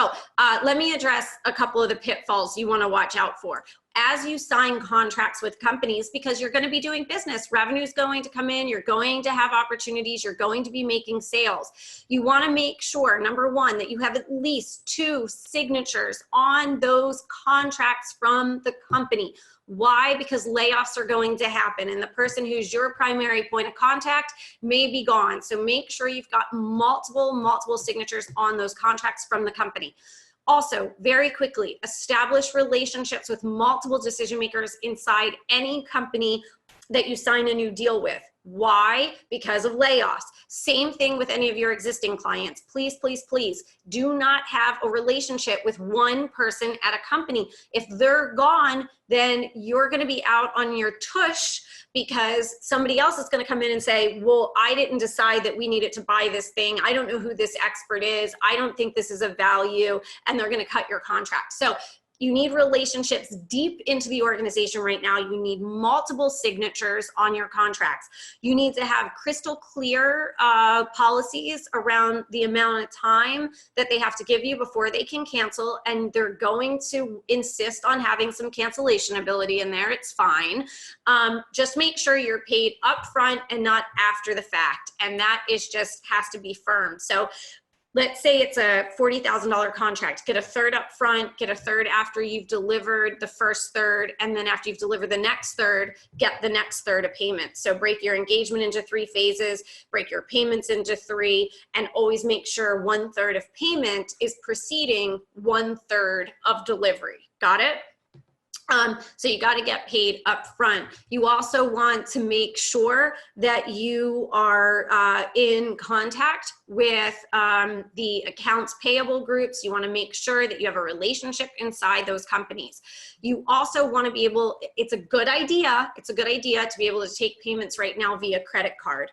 Let me address a couple of the pitfalls you want to watch out for as you sign contracts with companies, because you're going to be doing business. Revenue is going to come in. You're going to have opportunities. You're going to be making sales. You want to make sure, number one, that you have at least 2 signatures on those contracts from the company. Why? Because layoffs are going to happen, and the person who's your primary point of contact may be gone. So make sure you've got multiple signatures on those contracts from the company. Also, very quickly, establish relationships with multiple decision makers inside any company that you sign a new deal with. Why? Because of layoffs. Same thing with any of your existing clients. Please, please, please do not have a relationship with one person at a company. If they're gone, then you're going to be out on your tush, because somebody else is going to come in and say, well, I didn't decide that we needed to buy this thing. I don't know who this expert is. I don't think this is of value. And they're going to cut your contract. So you need relationships deep into the organization right now. You need multiple signatures on your contracts. You need to have crystal clear policies around the amount of time that they have to give you before they can cancel. And they're going to insist on having some cancellation ability in there. It's fine. Just make sure you're paid upfront and not after the fact. And that is just has to be firm. So let's say it's a $40,000 contract. Get a third up front, get a third after you've delivered the first third, and then after you've delivered the next third, get the next third of payment. So break your engagement into 3 phases, break your payments into 3, and always make sure 1/3 of payment is preceding 1/3 of delivery. Got it? So you got to get paid up front. You also want to make sure that you are in contact with the accounts payable groups. You want to make sure that you have a relationship inside those companies. You also want to be able, it's a good idea to be able to take payments right now via credit card,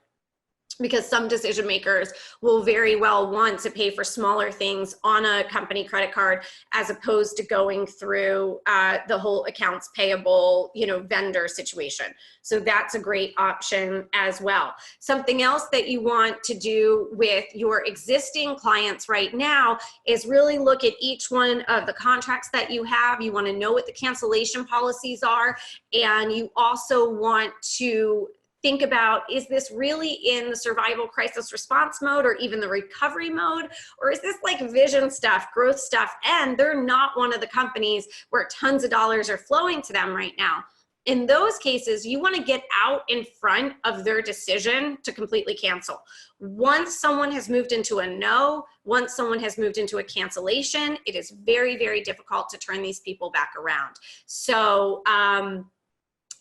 because some decision makers will very well want to pay for smaller things on a company credit card as opposed to going through the whole accounts payable, vendor situation. So that's a great option as well. Something else that you want to do with your existing clients right now is really look at each one of the contracts that you have. You want to know what the cancellation policies are, and you also want to think about, is this really in the survival crisis response mode or even the recovery mode? Or is this like vision stuff, growth stuff, and they're not one of the companies where tons of dollars are flowing to them right now? In those cases, you want to get out in front of their decision to completely cancel. Once someone has moved into a no, once someone has moved into a cancellation, it is very, very difficult to turn these people back around. So,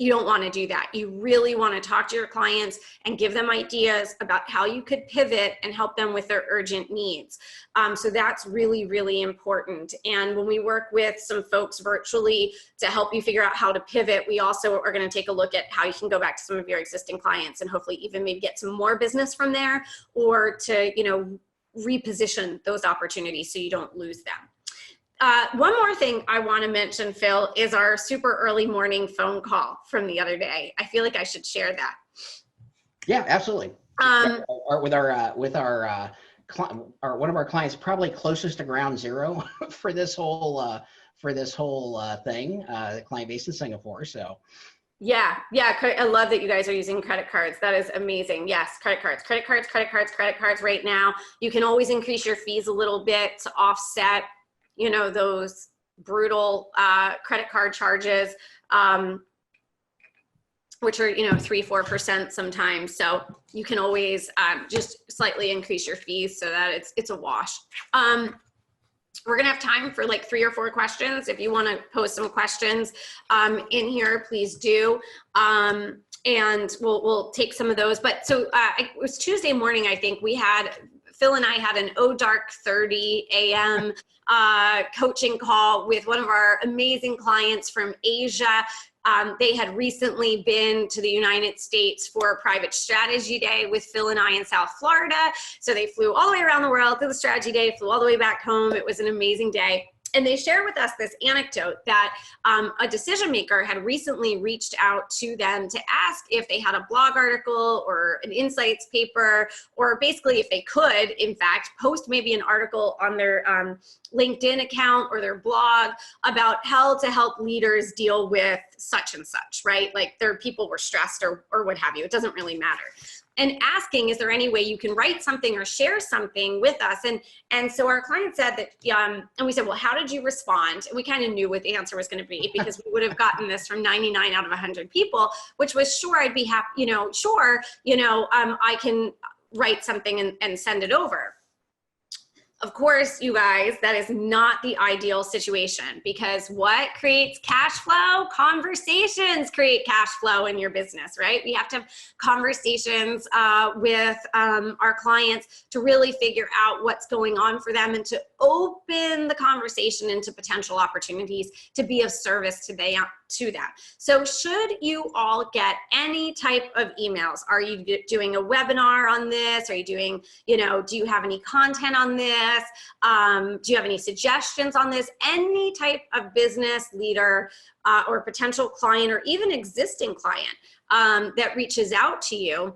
you don't want to do that. You really want to talk to your clients and give them ideas about how you could pivot and help them with their urgent needs. So that's really, really important. And when we work with some folks virtually to help you figure out how to pivot, we also are going to take a look at how you can go back to some of your existing clients and hopefully even maybe get some more business from there, or to, reposition those opportunities so you don't lose them. One more thing I want to mention, Phil, is our super early morning phone call from the other day. I feel like I should share that. Yeah, absolutely. Or with our one of our clients, probably closest to ground zero for this whole thing, the client based in Singapore. So yeah, I love that you guys are using credit cards. That is amazing. Yes, credit cards right now. You can always increase your fees a little bit to offset, you know, those brutal credit card charges, which are, you know, 3-4% sometimes. So you can always just slightly increase your fees so that it's a wash. We're gonna have time for like 3 or 4 questions. If you wanna post some questions in here, please do. And we'll take some of those. But so it was Tuesday morning, I think Phil and I had an dark 30 a.m. Coaching call with one of our amazing clients from Asia. They had recently been to the United States for a private strategy day with Phil and I in South Florida. So they flew all the way around the world to the strategy day, flew all the way back home. It was an amazing day. And they shared with us this anecdote that a decision maker had recently reached out to them to ask if they had a blog article or an insights paper, or basically if they could, in fact, post maybe an article on their LinkedIn account or their blog about how to help leaders deal with such and such, right? Like their people were stressed or what have you. It doesn't really matter. And asking, is there any way you can write something or share something with us? And so our client said that, and we said, well, how did you respond? And we kind of knew what the answer was going to be, because we would have gotten this from 99 out of 100 people, which was, sure, I'd be happy, I can write something and send it over. Of course, you guys, that is not the ideal situation, because what creates cash flow? Conversations create cash flow in your business, right? We have to have conversations with our clients to really figure out what's going on for them and to open the conversation into potential opportunities to be of service to them. So should you all get any type of emails? Are you doing a webinar on this? Are you doing, do you have any content on this? Do you have any suggestions on this? Any type of business leader or potential client or even existing client that reaches out to you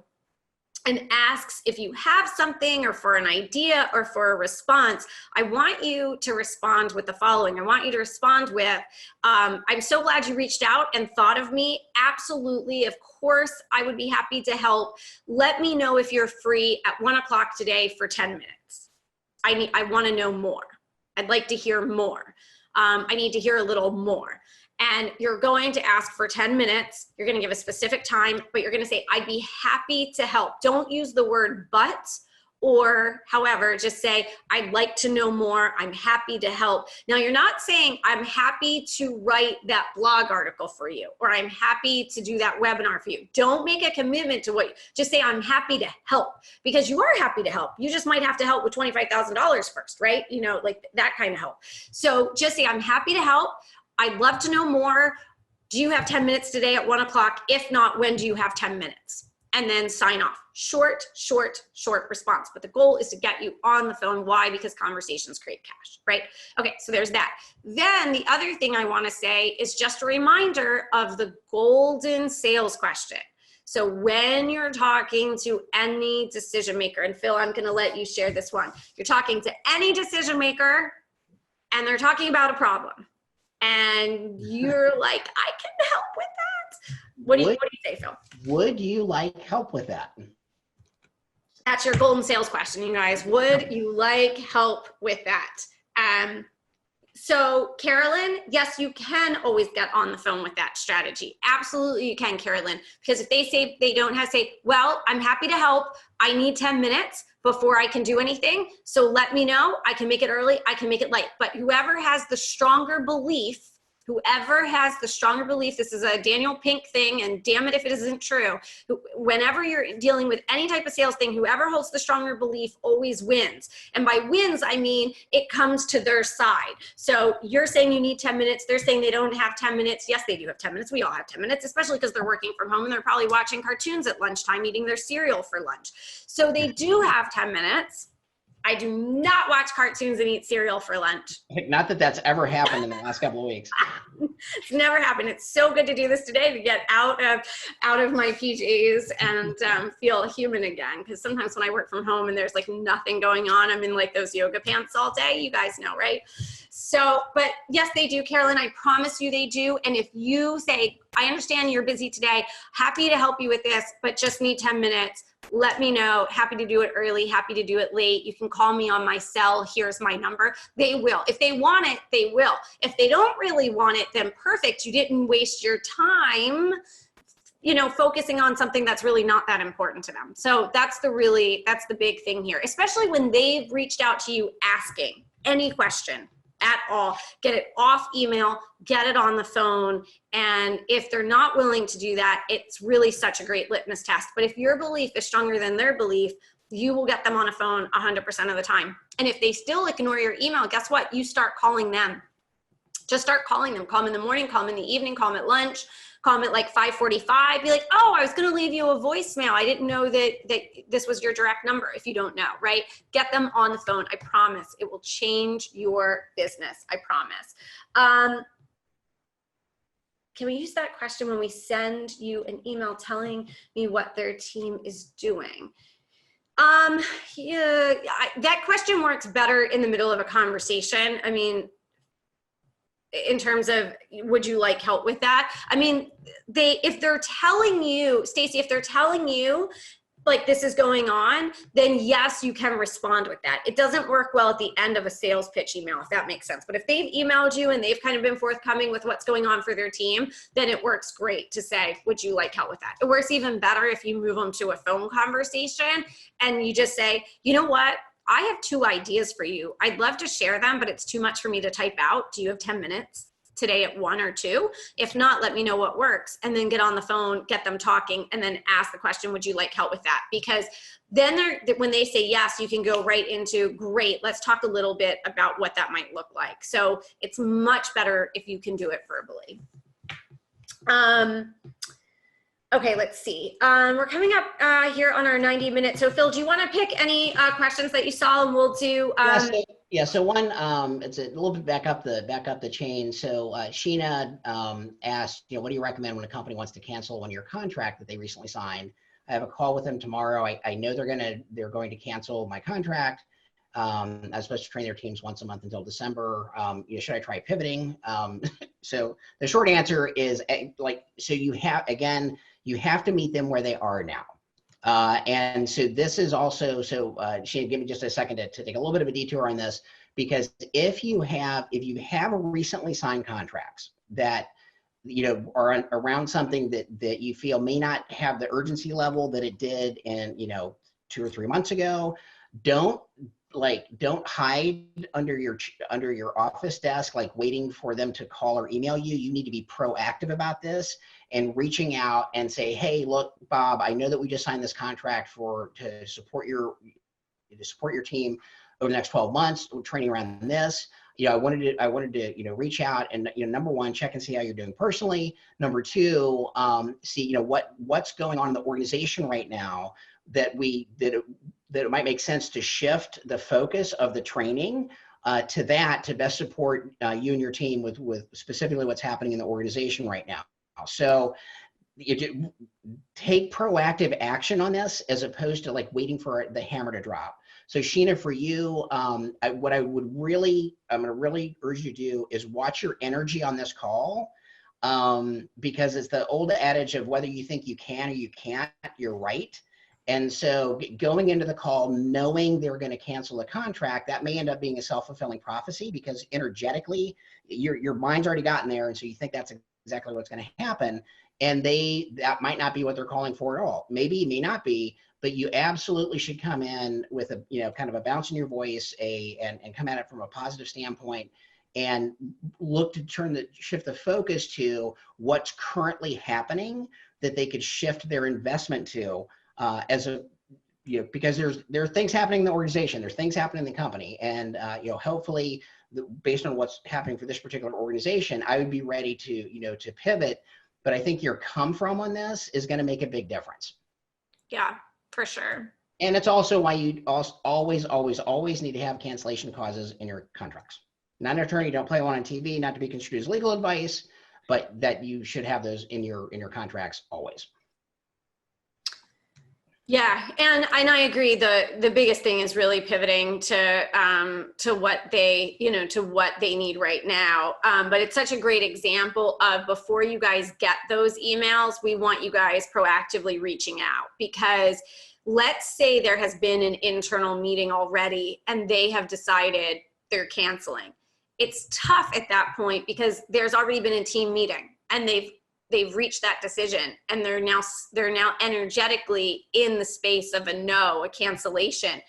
and asks if you have something or for an idea or for a response, I want you to respond with the following. I want you to respond with, I'm so glad you reached out and thought of me. Absolutely, of course, I would be happy to help. Let me know if you're free at 1 o'clock today for 10 minutes. I want to know more. I'd like to hear more. I need to hear a little more. And you're going to ask for 10 minutes. You're going to give a specific time, but you're going to say, I'd be happy to help. Don't use the word but or however, just say, I'd like to know more. I'm happy to help. Now, you're not saying, I'm happy to write that blog article for you, or I'm happy to do that webinar for you. Don't make a commitment to just say, I'm happy to help, because you are happy to help. You just might have to help with $25,000 first, right? Like that kind of help. So just say, I'm happy to help. I'd love to know more. Do you have 10 minutes today at 1 o'clock? If not, when do you have 10 minutes? And then sign off. Short response. But the goal is to get you on the phone. Why? Because conversations create cash, right? Okay, so there's that. Then the other thing I want to say is just a reminder of the golden sales question. So when you're talking to any decision maker, and Phil, I'm going to let you share this one. You're talking to any decision maker and they're talking about a problem. And you're like, I can help with that. What do you say, Phil? Would you like help with that? That's your golden sales question, you guys. Would you like help with that? So Carolyn, yes, you can always get on the phone with that strategy. Absolutely you can, Carolyn. Because if they say they don't have to say, well, I'm happy to help. I need 10 minutes before I can do anything. So let me know. I can make it early. I can make it late. But whoever has the stronger belief, this is a Daniel Pink thing, and damn it if it isn't true. Whenever you're dealing with any type of sales thing, whoever holds the stronger belief always wins. And by wins, I mean it comes to their side. So you're saying you need 10 minutes. They're saying they don't have 10 minutes. Yes, they do have 10 minutes. We all have 10 minutes, especially because they're working from home and they're probably watching cartoons at lunchtime, eating their cereal for lunch. So they do have 10 minutes. I do not watch cartoons and eat cereal for lunch. Not that that's ever happened in the last couple of weeks. It's never happened. It's so good to do this today, to get out of my PJs and feel human again. Because sometimes when I work from home and there's like nothing going on, I'm in like those yoga pants all day. You guys know, right? So, but yes, they do, Carolyn. I promise you they do. And if you say, I understand you're busy today, happy to help you with this, but just need 10 minutes. Let me know. Happy to do it early, happy to do it late. You can call me on my cell. Here's my number. They will. If they want it, they will. If they don't really want it, then perfect. You didn't waste your time, you know, focusing on something that's really not that important to them. So that's the big thing here, especially when they've reached out to you asking any question at all. Get it off email, get it on the phone. And if they're not willing to do that, it's really such a great litmus test. But if your belief is stronger than their belief, you will get them on a phone 100% of the time. And if they still ignore your email, guess what? You start calling them. Just start calling them. Call them in the morning, call them in the evening, call them at lunch, call them at like 5:45. Be like, oh, I was going to leave you a voicemail. I didn't know that this was your direct number. If you don't know, right? Get them on the phone. I promise it will change your business. I promise. Can we use that question when we send you an email telling me what their team is doing? Yeah, that question works better in the middle of a conversation. I mean, in terms of, would you like help with that? I mean, if they're telling you, Stacy, if they're telling you like this is going on, then yes, you can respond with that. It doesn't work well at the end of a sales pitch email, if that makes sense. But if they've emailed you and they've kind of been forthcoming with what's going on for their team, then it works great to say, would you like help with that? It works even better if you move them to a phone conversation and you just say, you know what? I have 2 ideas for you. I'd love to share them, but it's too much for me to type out. Do you have 10 minutes today at 1 or 2? If not, let me know what works, and then get on the phone, get them talking, and then ask the question, would you like help with that? Because then when they say yes, you can go right into, great, let's talk a little bit about what that might look like. So it's much better if you can do it verbally. Okay, let's see. We're coming up here on our 90 minutes. So Phil, do you want to pick any questions that you saw, and we'll do? So one, it's a little bit back up the chain. So Sheena asked, what do you recommend when a company wants to cancel one of your contract that they recently signed? I have a call with them tomorrow. I know they're going to cancel my contract. I was supposed to train their teams once a month until December. Should I try pivoting? So the short answer is you have to meet them where they are now. And so this is also, Shane, give me just a second to take a little bit of a detour on this, because if you have recently signed contracts that, are around something that you feel may not have the urgency level that it did in, 2 or 3 months ago, don't hide under your office desk, like waiting for them to call or email you. You need to be proactive about this and reaching out and say, hey, look, Bob, I know that we just signed this contract to support your team over the next 12 months. We're training around this. I wanted to, reach out and, number one, check and see how you're doing personally. Number two, see, what's going on in the organization right now that it might make sense to shift the focus of the training to best support you and your team with specifically what's happening in the organization right now. So you take proactive action on this as opposed to like waiting for the hammer to drop. So Sheena, for you, what I'm going to really urge you to do is watch your energy on this call, because it's the old adage of whether you think you can or you can't, you're right. And so going into the call, knowing they're going to cancel the contract, that may end up being a self-fulfilling prophecy, because energetically your mind's already gotten there. And so you think that's exactly what's going to happen. And that might not be what they're calling for at all. Maybe it may not be, but you absolutely should come in with a, kind of a bounce in your voice, and come at it from a positive standpoint, and look to shift the focus to what's currently happening that they could shift their investment to, because there are things happening in the organization, there's things happening in the company, and hopefully based on what's happening for this particular organization, I would be ready to to pivot. But I think your come from on this is going to make a big difference. Yeah, for sure. And it's also why you always need to have cancellation clauses in your contracts. Not an attorney, don't play one on TV, not to be construed as legal advice, but that you should have those in your contracts always. Yeah, and I agree. The biggest thing is really pivoting to what they, to what they need right now. But it's such a great example of, before you guys get those emails, we want you guys proactively reaching out, because let's say there has been an internal meeting already and they have decided they're canceling. It's tough at that point because there's already been a team meeting and they've reached that decision, and they're now energetically in the space of a cancellation.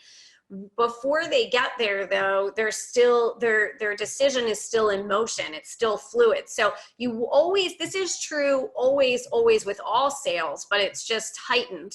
Before they get there, though, they're still, their decision is still in motion. It's still fluid. So you always, this is true always with all sales, but it's just heightened.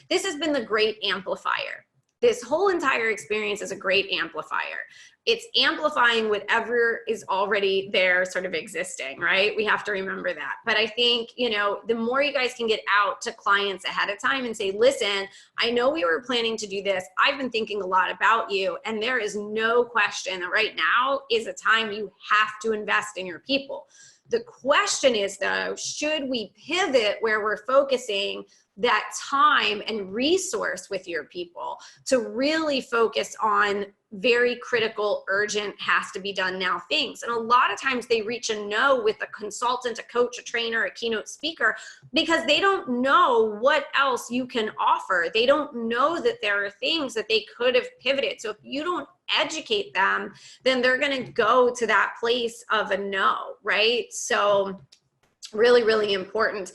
This has been the great amplifier. This whole entire experience is a great amplifier. It's amplifying whatever is already there, sort of existing, right? We have to remember that. But I think, the more you guys can get out to clients ahead of time and say, listen, I know we were planning to do this. I've been thinking a lot about you. And there is no question that right now is a time you have to invest in your people. The question is, though, should we pivot where we're focusing that time and resource with your people to really focus on very critical, urgent, has to be done now things? And a lot of times they reach a no with a consultant, a coach, a trainer, a keynote speaker, because they don't know what else you can offer. They don't know that there are things that they could have pivoted. So if you don't educate them, then they're going to go to that place of a no, right? So really, really important.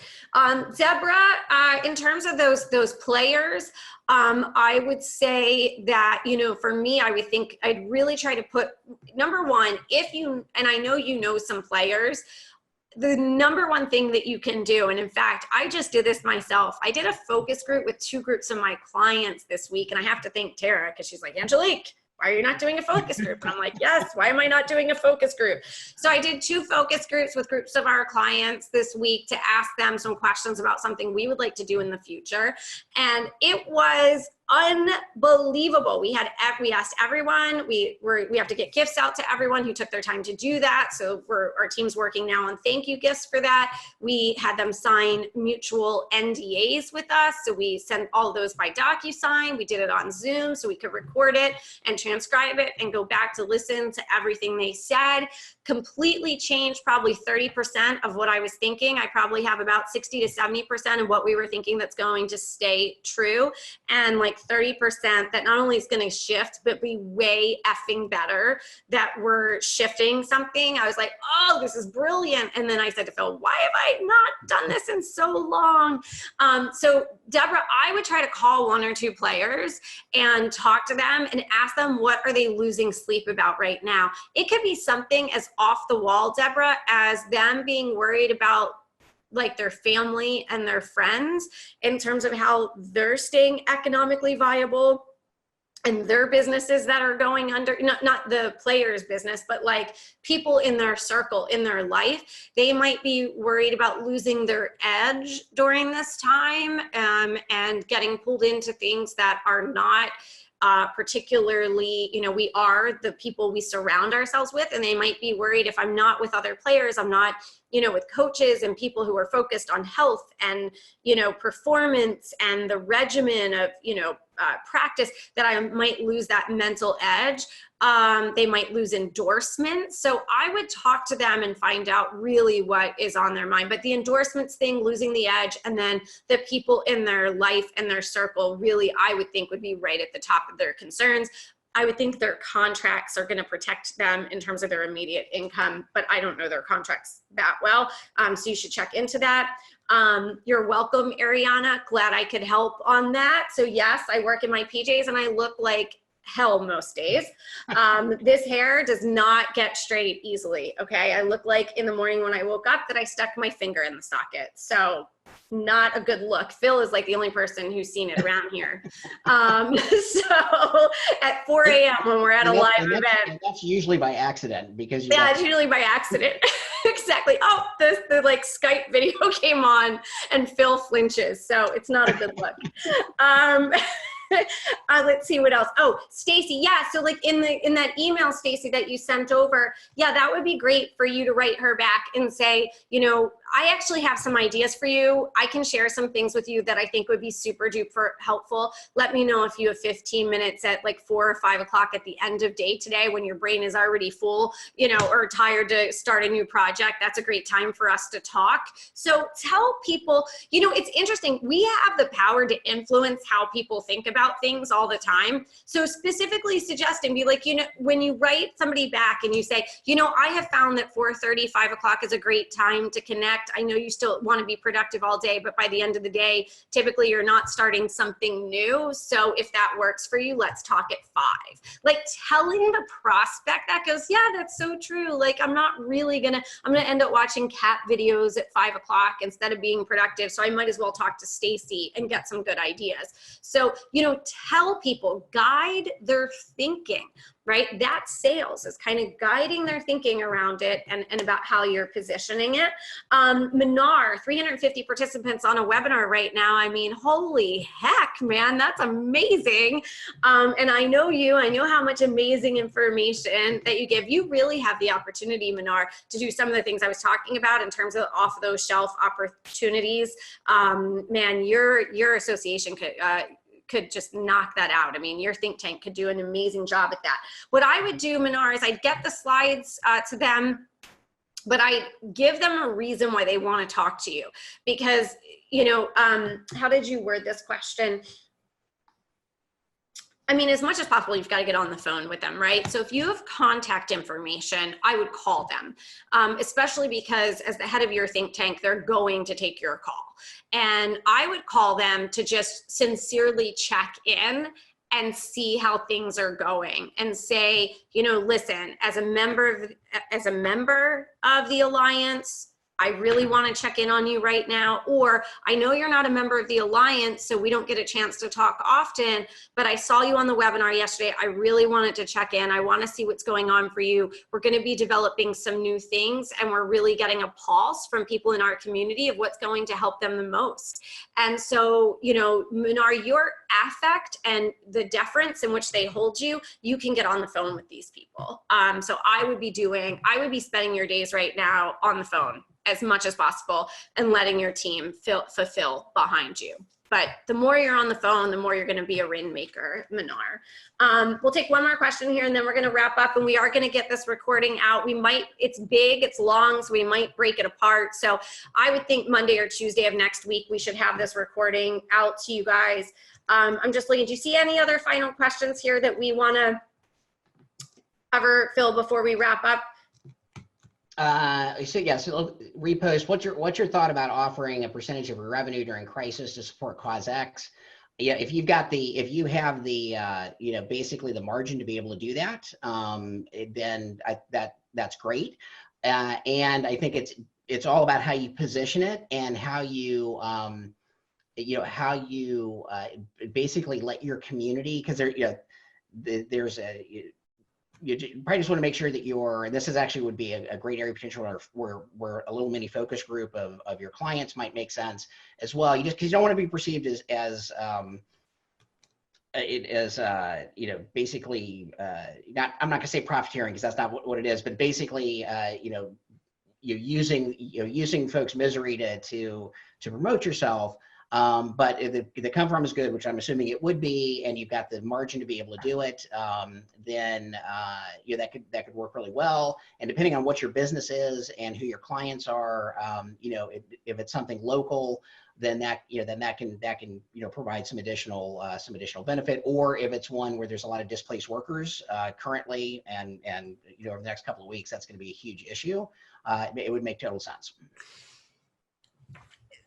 Deborah, in terms of those players, I would say that, for me, I would think I'd really try to put, number one, and I know some players, the number one thing that you can do, and in fact, I just did this myself. I did a focus group with 2 groups of my clients this week, and I have to thank Tara, because she's like, Angelique, why are you not doing a focus group? And I'm like, yes, why am I not doing a focus group? So I did 2 focus groups with groups of our clients this week to ask them some questions about something we would like to do in the future. And it was unbelievable. We asked everyone, we have to get gifts out to everyone who took their time to do that. So our team's working now on thank you gifts for that. We had them sign mutual NDAs with us. So we sent all those by DocuSign. We did it on Zoom so we could record it and transcribe it and go back to listen to everything they said. Completely changed probably 30% of what I was thinking. I probably have about 60 to 70% of what we were thinking that's going to stay true. And like 30% that not only is going to shift, but be way effing better that we're shifting something. I was like, oh, this is brilliant. And then I said to Phil, why have I not done this in so long? So Deborah, I would try to call 1 or 2 players and talk to them and ask them, what are they losing sleep about right now? It could be something as off the wall, Deborah, as them being worried about like their family and their friends in terms of how they're staying economically viable and their businesses that are going under, not the player's business, but like people in their circle, in their life. They might be worried about losing their edge during this time, and getting pulled into things that are not particularly, we are the people we surround ourselves with, and they might be worried, if I'm not with other players, I'm not, with coaches and people who are focused on health and, performance and the regimen of, practice, that I might lose that mental edge. They might lose endorsements. So I would talk to them and find out really what is on their mind. But the endorsements thing, losing the edge, and then the people in their life and their circle, really, I would think would be right at the top of their concerns. I would think their contracts are going to protect them in terms of their immediate income, but I don't know their contracts that well. So you should check into that. You're welcome, Ariana. Glad I could help on that. So yes, I work in my PJs and I look like hell most days. This hair does not get straight easily. Okay. I look like in the morning when I woke up that I stuck my finger in the socket. So not a good look. Phil is like the only person who's seen it around here. So at 4 a.m. when we're at a live event. And that's usually by accident because you it's usually by accident. Exactly. Oh, the like Skype video came on and Phil flinches. So it's not a good look. Let's see what else. Oh, Stacy. Yeah. So like in that email, Stacy, that you sent over, yeah, that would be great for you to write her back and say, you know, I actually have some ideas for you. I can share some things with you that I think would be super duper helpful. Let me know if you have 15 minutes at like 4 or 5 o'clock at the end of day today when your brain is already full, you know, or tired to start a new project. That's a great time for us to talk. So tell people, you know, it's interesting. We have the power to influence how people think about things all the time. So specifically suggest and be like, you know, when you write somebody back and you say, you know, I have found that 4:30, 5 o'clock is a great time to connect. I know you still want to be productive all day, but by the end of the day, typically you're not starting something new. So if that works for you, let's talk at 5. Like telling the prospect that goes, yeah, that's so true. Like I'm gonna end up watching cat videos at 5 o'clock instead of being productive. So I might as well talk to Stacy and get some good ideas. So, you know, tell people, guide their thinking. Right? That sales is kind of guiding their thinking around it and about how you're positioning it. Minar, 350 participants on a webinar right now. I mean, holy heck, man, that's amazing. And I know you, I know how much amazing information that you give. You really have the opportunity, Minar, to do some of the things I was talking about in terms of off those shelf opportunities. Man, your association could just knock that out. I mean, your think tank could do an amazing job at that. What I would do, Minar, is I'd get the slides to them, but I give them a reason why they want to talk to you. Because, you know, how did you word this question? I mean, as much as possible, you've got to get on the phone with them, right? So if you have contact information, I would call them, especially because as the head of your think tank, they're going to take your call. And I would call them to just sincerely check in and see how things are going and say, you know, listen, as a member of the Alliance, I really want to check in on you right now. Or I know you're not a member of the Alliance, so we don't get a chance to talk often, but I saw you on the webinar yesterday. I really wanted to check in. I want to see what's going on for you. We're going to be developing some new things, and we're really getting a pulse from people in our community of what's going to help them the most. And so, you know, Minar, your affect and the deference in which they hold you, you can get on the phone with these people. So I would be spending your days right now on the phone as much as possible and letting your team fulfill behind you. But the more you're on the phone, the more you're going to be a rainmaker, Minar. We'll take one more question here and then we're going to wrap up, and we are going to get this recording out. It's big, it's long, so we might break it apart. So I would think Monday or Tuesday of next week, we should have this recording out to you guys. I'm just looking, do you see any other final questions here that we want to cover, Phil, before we wrap up? So repost. What's your thought about offering a percentage of your revenue during crisis to support cause X? Yeah, if you have the you know, basically the margin to be able to do that, then that's great. And I think it's all about how you position it and how you you know, how you basically let your community, because there's you probably just want to make sure that this is actually would be a great area potential where a little mini focus group of your clients might make sense as well. Because you don't want to be perceived as you know, basically I'm not gonna say profiteering, because that's not what it is, but basically you know, you're using folks' misery to promote yourself. But if the come from is good, which I'm assuming it would be, and you've got the margin to be able to do it, then you know, that could work really well. And depending on what your business is and who your clients are, you know, if it's something local, then that can you know, provide some additional benefit. Or if it's one where there's a lot of displaced workers currently, and you know, over the next couple of weeks, that's going to be a huge issue. It would make total sense.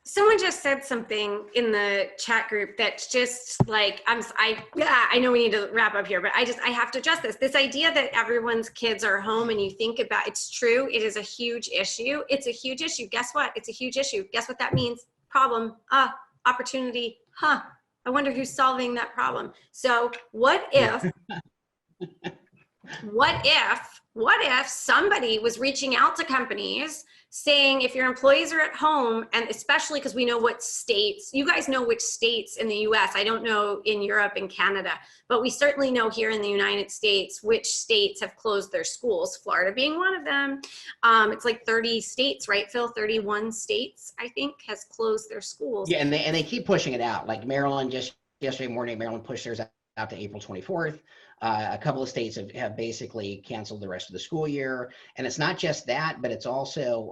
Someone just said something in the chat group that's just like, I know we need to wrap up here, but I have to address this idea that everyone's kids are home, and you think about, it's true. It is a huge issue. It's a huge issue. Guess what? It's a huge issue. Guess what that means? problem, opportunity, I wonder who's solving that problem. So what if, what if somebody was reaching out to companies saying, if your employees are at home, and especially because we know what states, you guys know which states in the US, I don't know in Europe and Canada, but we certainly know here in the United States, which states have closed their schools, Florida being one of them. It's like 30 states, right, Phil? 31 states, I think, has closed their schools. Yeah, and they keep pushing it out. Like Maryland, just yesterday morning, Maryland pushed theirs out to April 24th. A couple of states have basically canceled the rest of the school year, and it's not just that, but it's also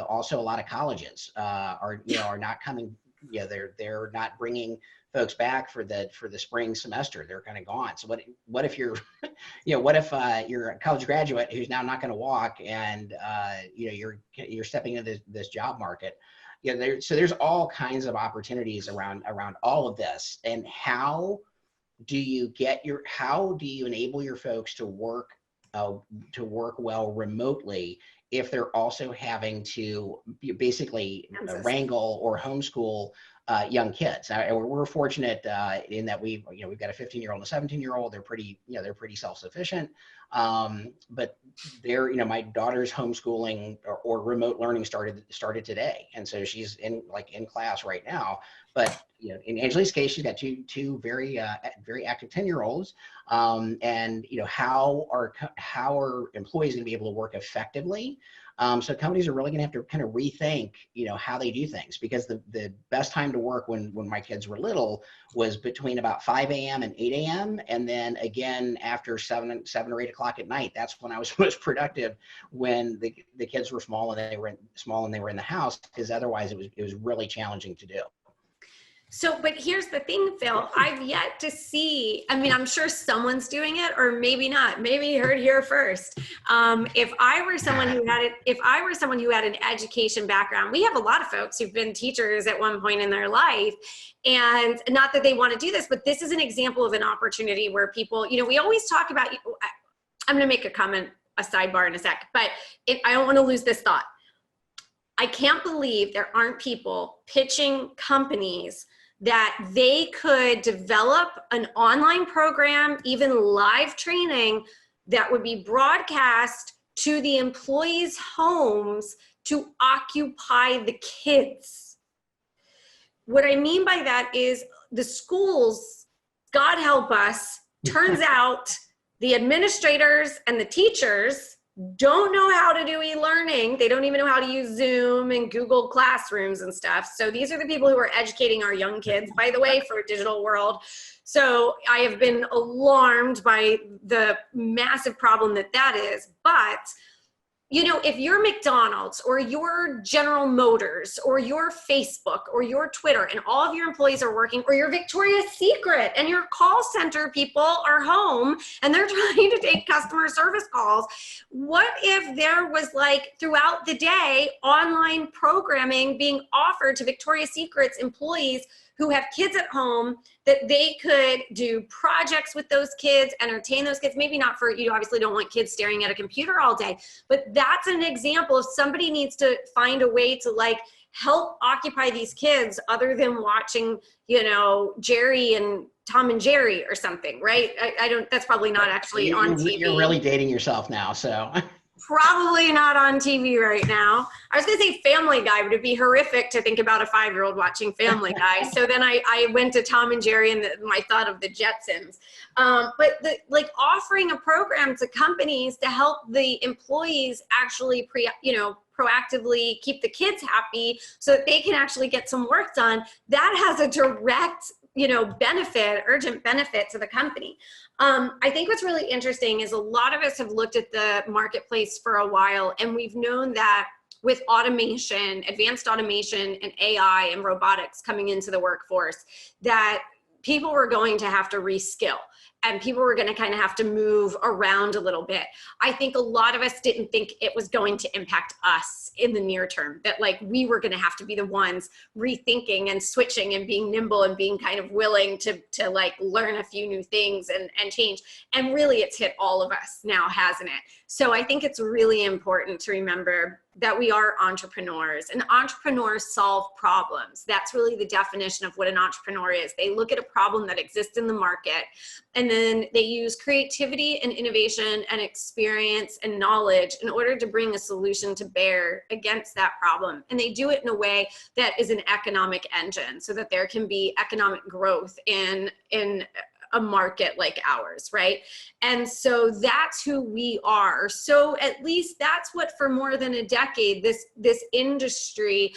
also a lot of colleges are not coming. They're not bringing folks back for the spring semester. They're kind of gone. So what if you're what if you're a college graduate who's now not going to walk, and you're stepping into this job market? So there's all kinds of opportunities around all of this. And how do you enable your folks to work well remotely if they're also having to basically wrangle or homeschool young kids? We're fortunate in that we've got a 15-year-old and a 17-year-old. They're pretty self-sufficient. But my daughter's homeschooling or remote learning started today, and so she's in class right now. But in Angelique's case, she's got two very active 10-year-olds. And how are employees going to be able to work effectively? So companies are really going to have to kind of rethink, how they do things, because the best time to work when my kids were little was between about 5 a.m. and 8 a.m. And then again, after 7 or 8 o'clock at night. That's when I was most productive, when the kids were small and they were in the house, because otherwise it was really challenging to do. So, but here's the thing, Phil, I've yet to see, I'm sure someone's doing it, or maybe not, maybe you heard here first. If I were someone who had an education background, we have a lot of folks who've been teachers at one point in their life, and not that they want to do this, but this is an example of an opportunity where people, we always talk about, I'm going to make a comment, a sidebar in a sec, but I don't want to lose this thought. I can't believe there aren't people pitching companies that they could develop an online program, even live training, that would be broadcast to the employees' homes to occupy the kids. What I mean by that is the schools, God help us, turns out the administrators and the teachers don't know how to do e-learning. They don't even know how to use Zoom and Google Classrooms and stuff. So these are the people who are educating our young kids, by the way, for a digital world. So I have been alarmed by the massive problem that is. But if you're McDonald's or your General Motors or your Facebook or your Twitter and all of your employees are working, or your Victoria's Secret and your call center people are home and they're trying to take customer service calls, what if there was throughout the day online programming being offered to Victoria's Secret's employees who have kids at home, that they could do projects with those kids, entertain those kids? Maybe not for, you obviously don't want kids staring at a computer all day, but that's an example of somebody needs to find a way to help occupy these kids other than watching, Jerry and Tom and Jerry or something, right? I don't, that's probably not actually on TV. You're really dating yourself now, so. Probably not on TV right now. I was going to say Family Guy, but it'd be horrific to think about a 5-year-old watching Family Guy. So then I went to Tom and Jerry and my thought of the Jetsons. But offering a program to companies to help the employees actually proactively keep the kids happy so that they can actually get some work done, that has a direct urgent benefit to the company. I think what's really interesting is a lot of us have looked at the marketplace for a while, and we've known that with automation, advanced automation and AI and robotics coming into the workforce, that people were going to have to reskill. and people were going to kind of have to move around a little bit. I think a lot of us didn't think it was going to impact us in the near term, that like we were going to have to be the ones rethinking and switching and being nimble and being kind of willing to like learn a few new things and change. And really it's hit all of us now, hasn't it? So I think it's really important to remember that we are entrepreneurs, and entrepreneurs solve problems. That's really the definition of what an entrepreneur is. They look at a problem that exists in the market, and then they use creativity and innovation and experience and knowledge in order to bring a solution to bear against that problem. And they do it in a way that is an economic engine, so that there can be economic growth in a market like ours, right? And so that's who we are. So at least that's what, for more than a decade, this industry,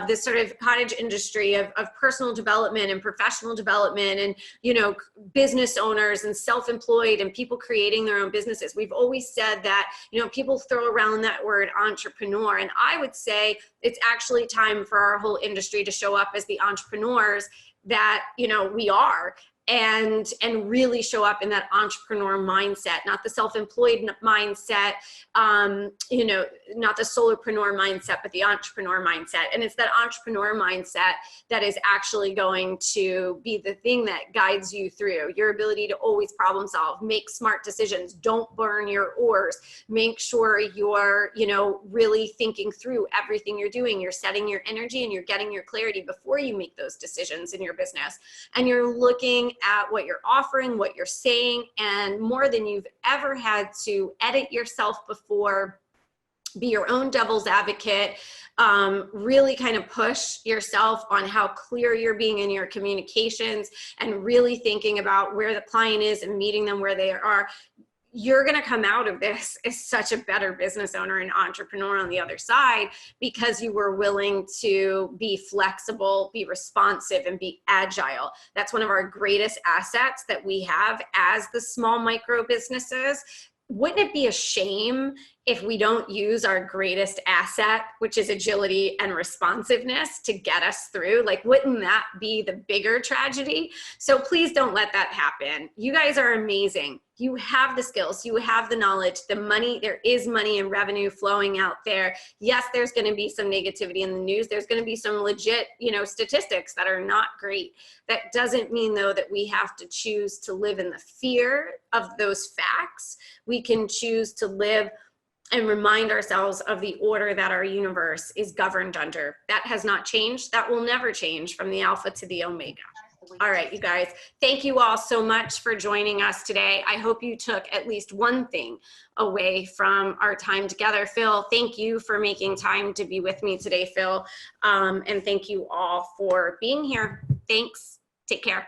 this sort of cottage industry of personal development and professional development, and, you know, business owners and self-employed and people creating their own businesses. We've always said that, you know, people throw around that word entrepreneur, and I would say it's actually time for our whole industry to show up as the entrepreneurs that, you know, we are. And really show up in that entrepreneur mindset, not the self-employed mindset, you know, not the solopreneur mindset, but the entrepreneur mindset. And it's that entrepreneur mindset that is actually going to be the thing that guides you through your ability to always problem solve, make smart decisions, don't burn your oars, make sure you're, you know, really thinking through everything you're doing. You're setting your energy and you're getting your clarity before you make those decisions in your business. And you're looking at what you're offering, what you're saying, and more than you've ever had to edit yourself before, be your own devil's advocate, really kind of push yourself on how clear you're being in your communications, and really thinking about where the client is and meeting them where they are. You're going to come out of this as such a better business owner and entrepreneur on the other side, because you were willing to be flexible, be responsive, and be agile. That's one of our greatest assets that we have as the small micro businesses. Wouldn't it be a shame if we don't use our greatest asset, which is agility and responsiveness, to get us through? Like, wouldn't that be the bigger tragedy? So please don't let that happen. You guys are amazing. You have the skills, you have the knowledge, the money, there is money and revenue flowing out there. Yes, there's going to be some negativity in the news. There's going to be some legit, you know, statistics that are not great. That doesn't mean, though, that we have to choose to live in the fear of those facts. We can choose to live and remind ourselves of the order that our universe is governed under. That has not changed. That will never change, from the alpha to the omega. All right, you guys, thank you all so much for joining us today. I hope you took at least one thing away from our time together. Phil, thank you for making time to be with me today, Phil. And thank you all for being here. Thanks. Take care.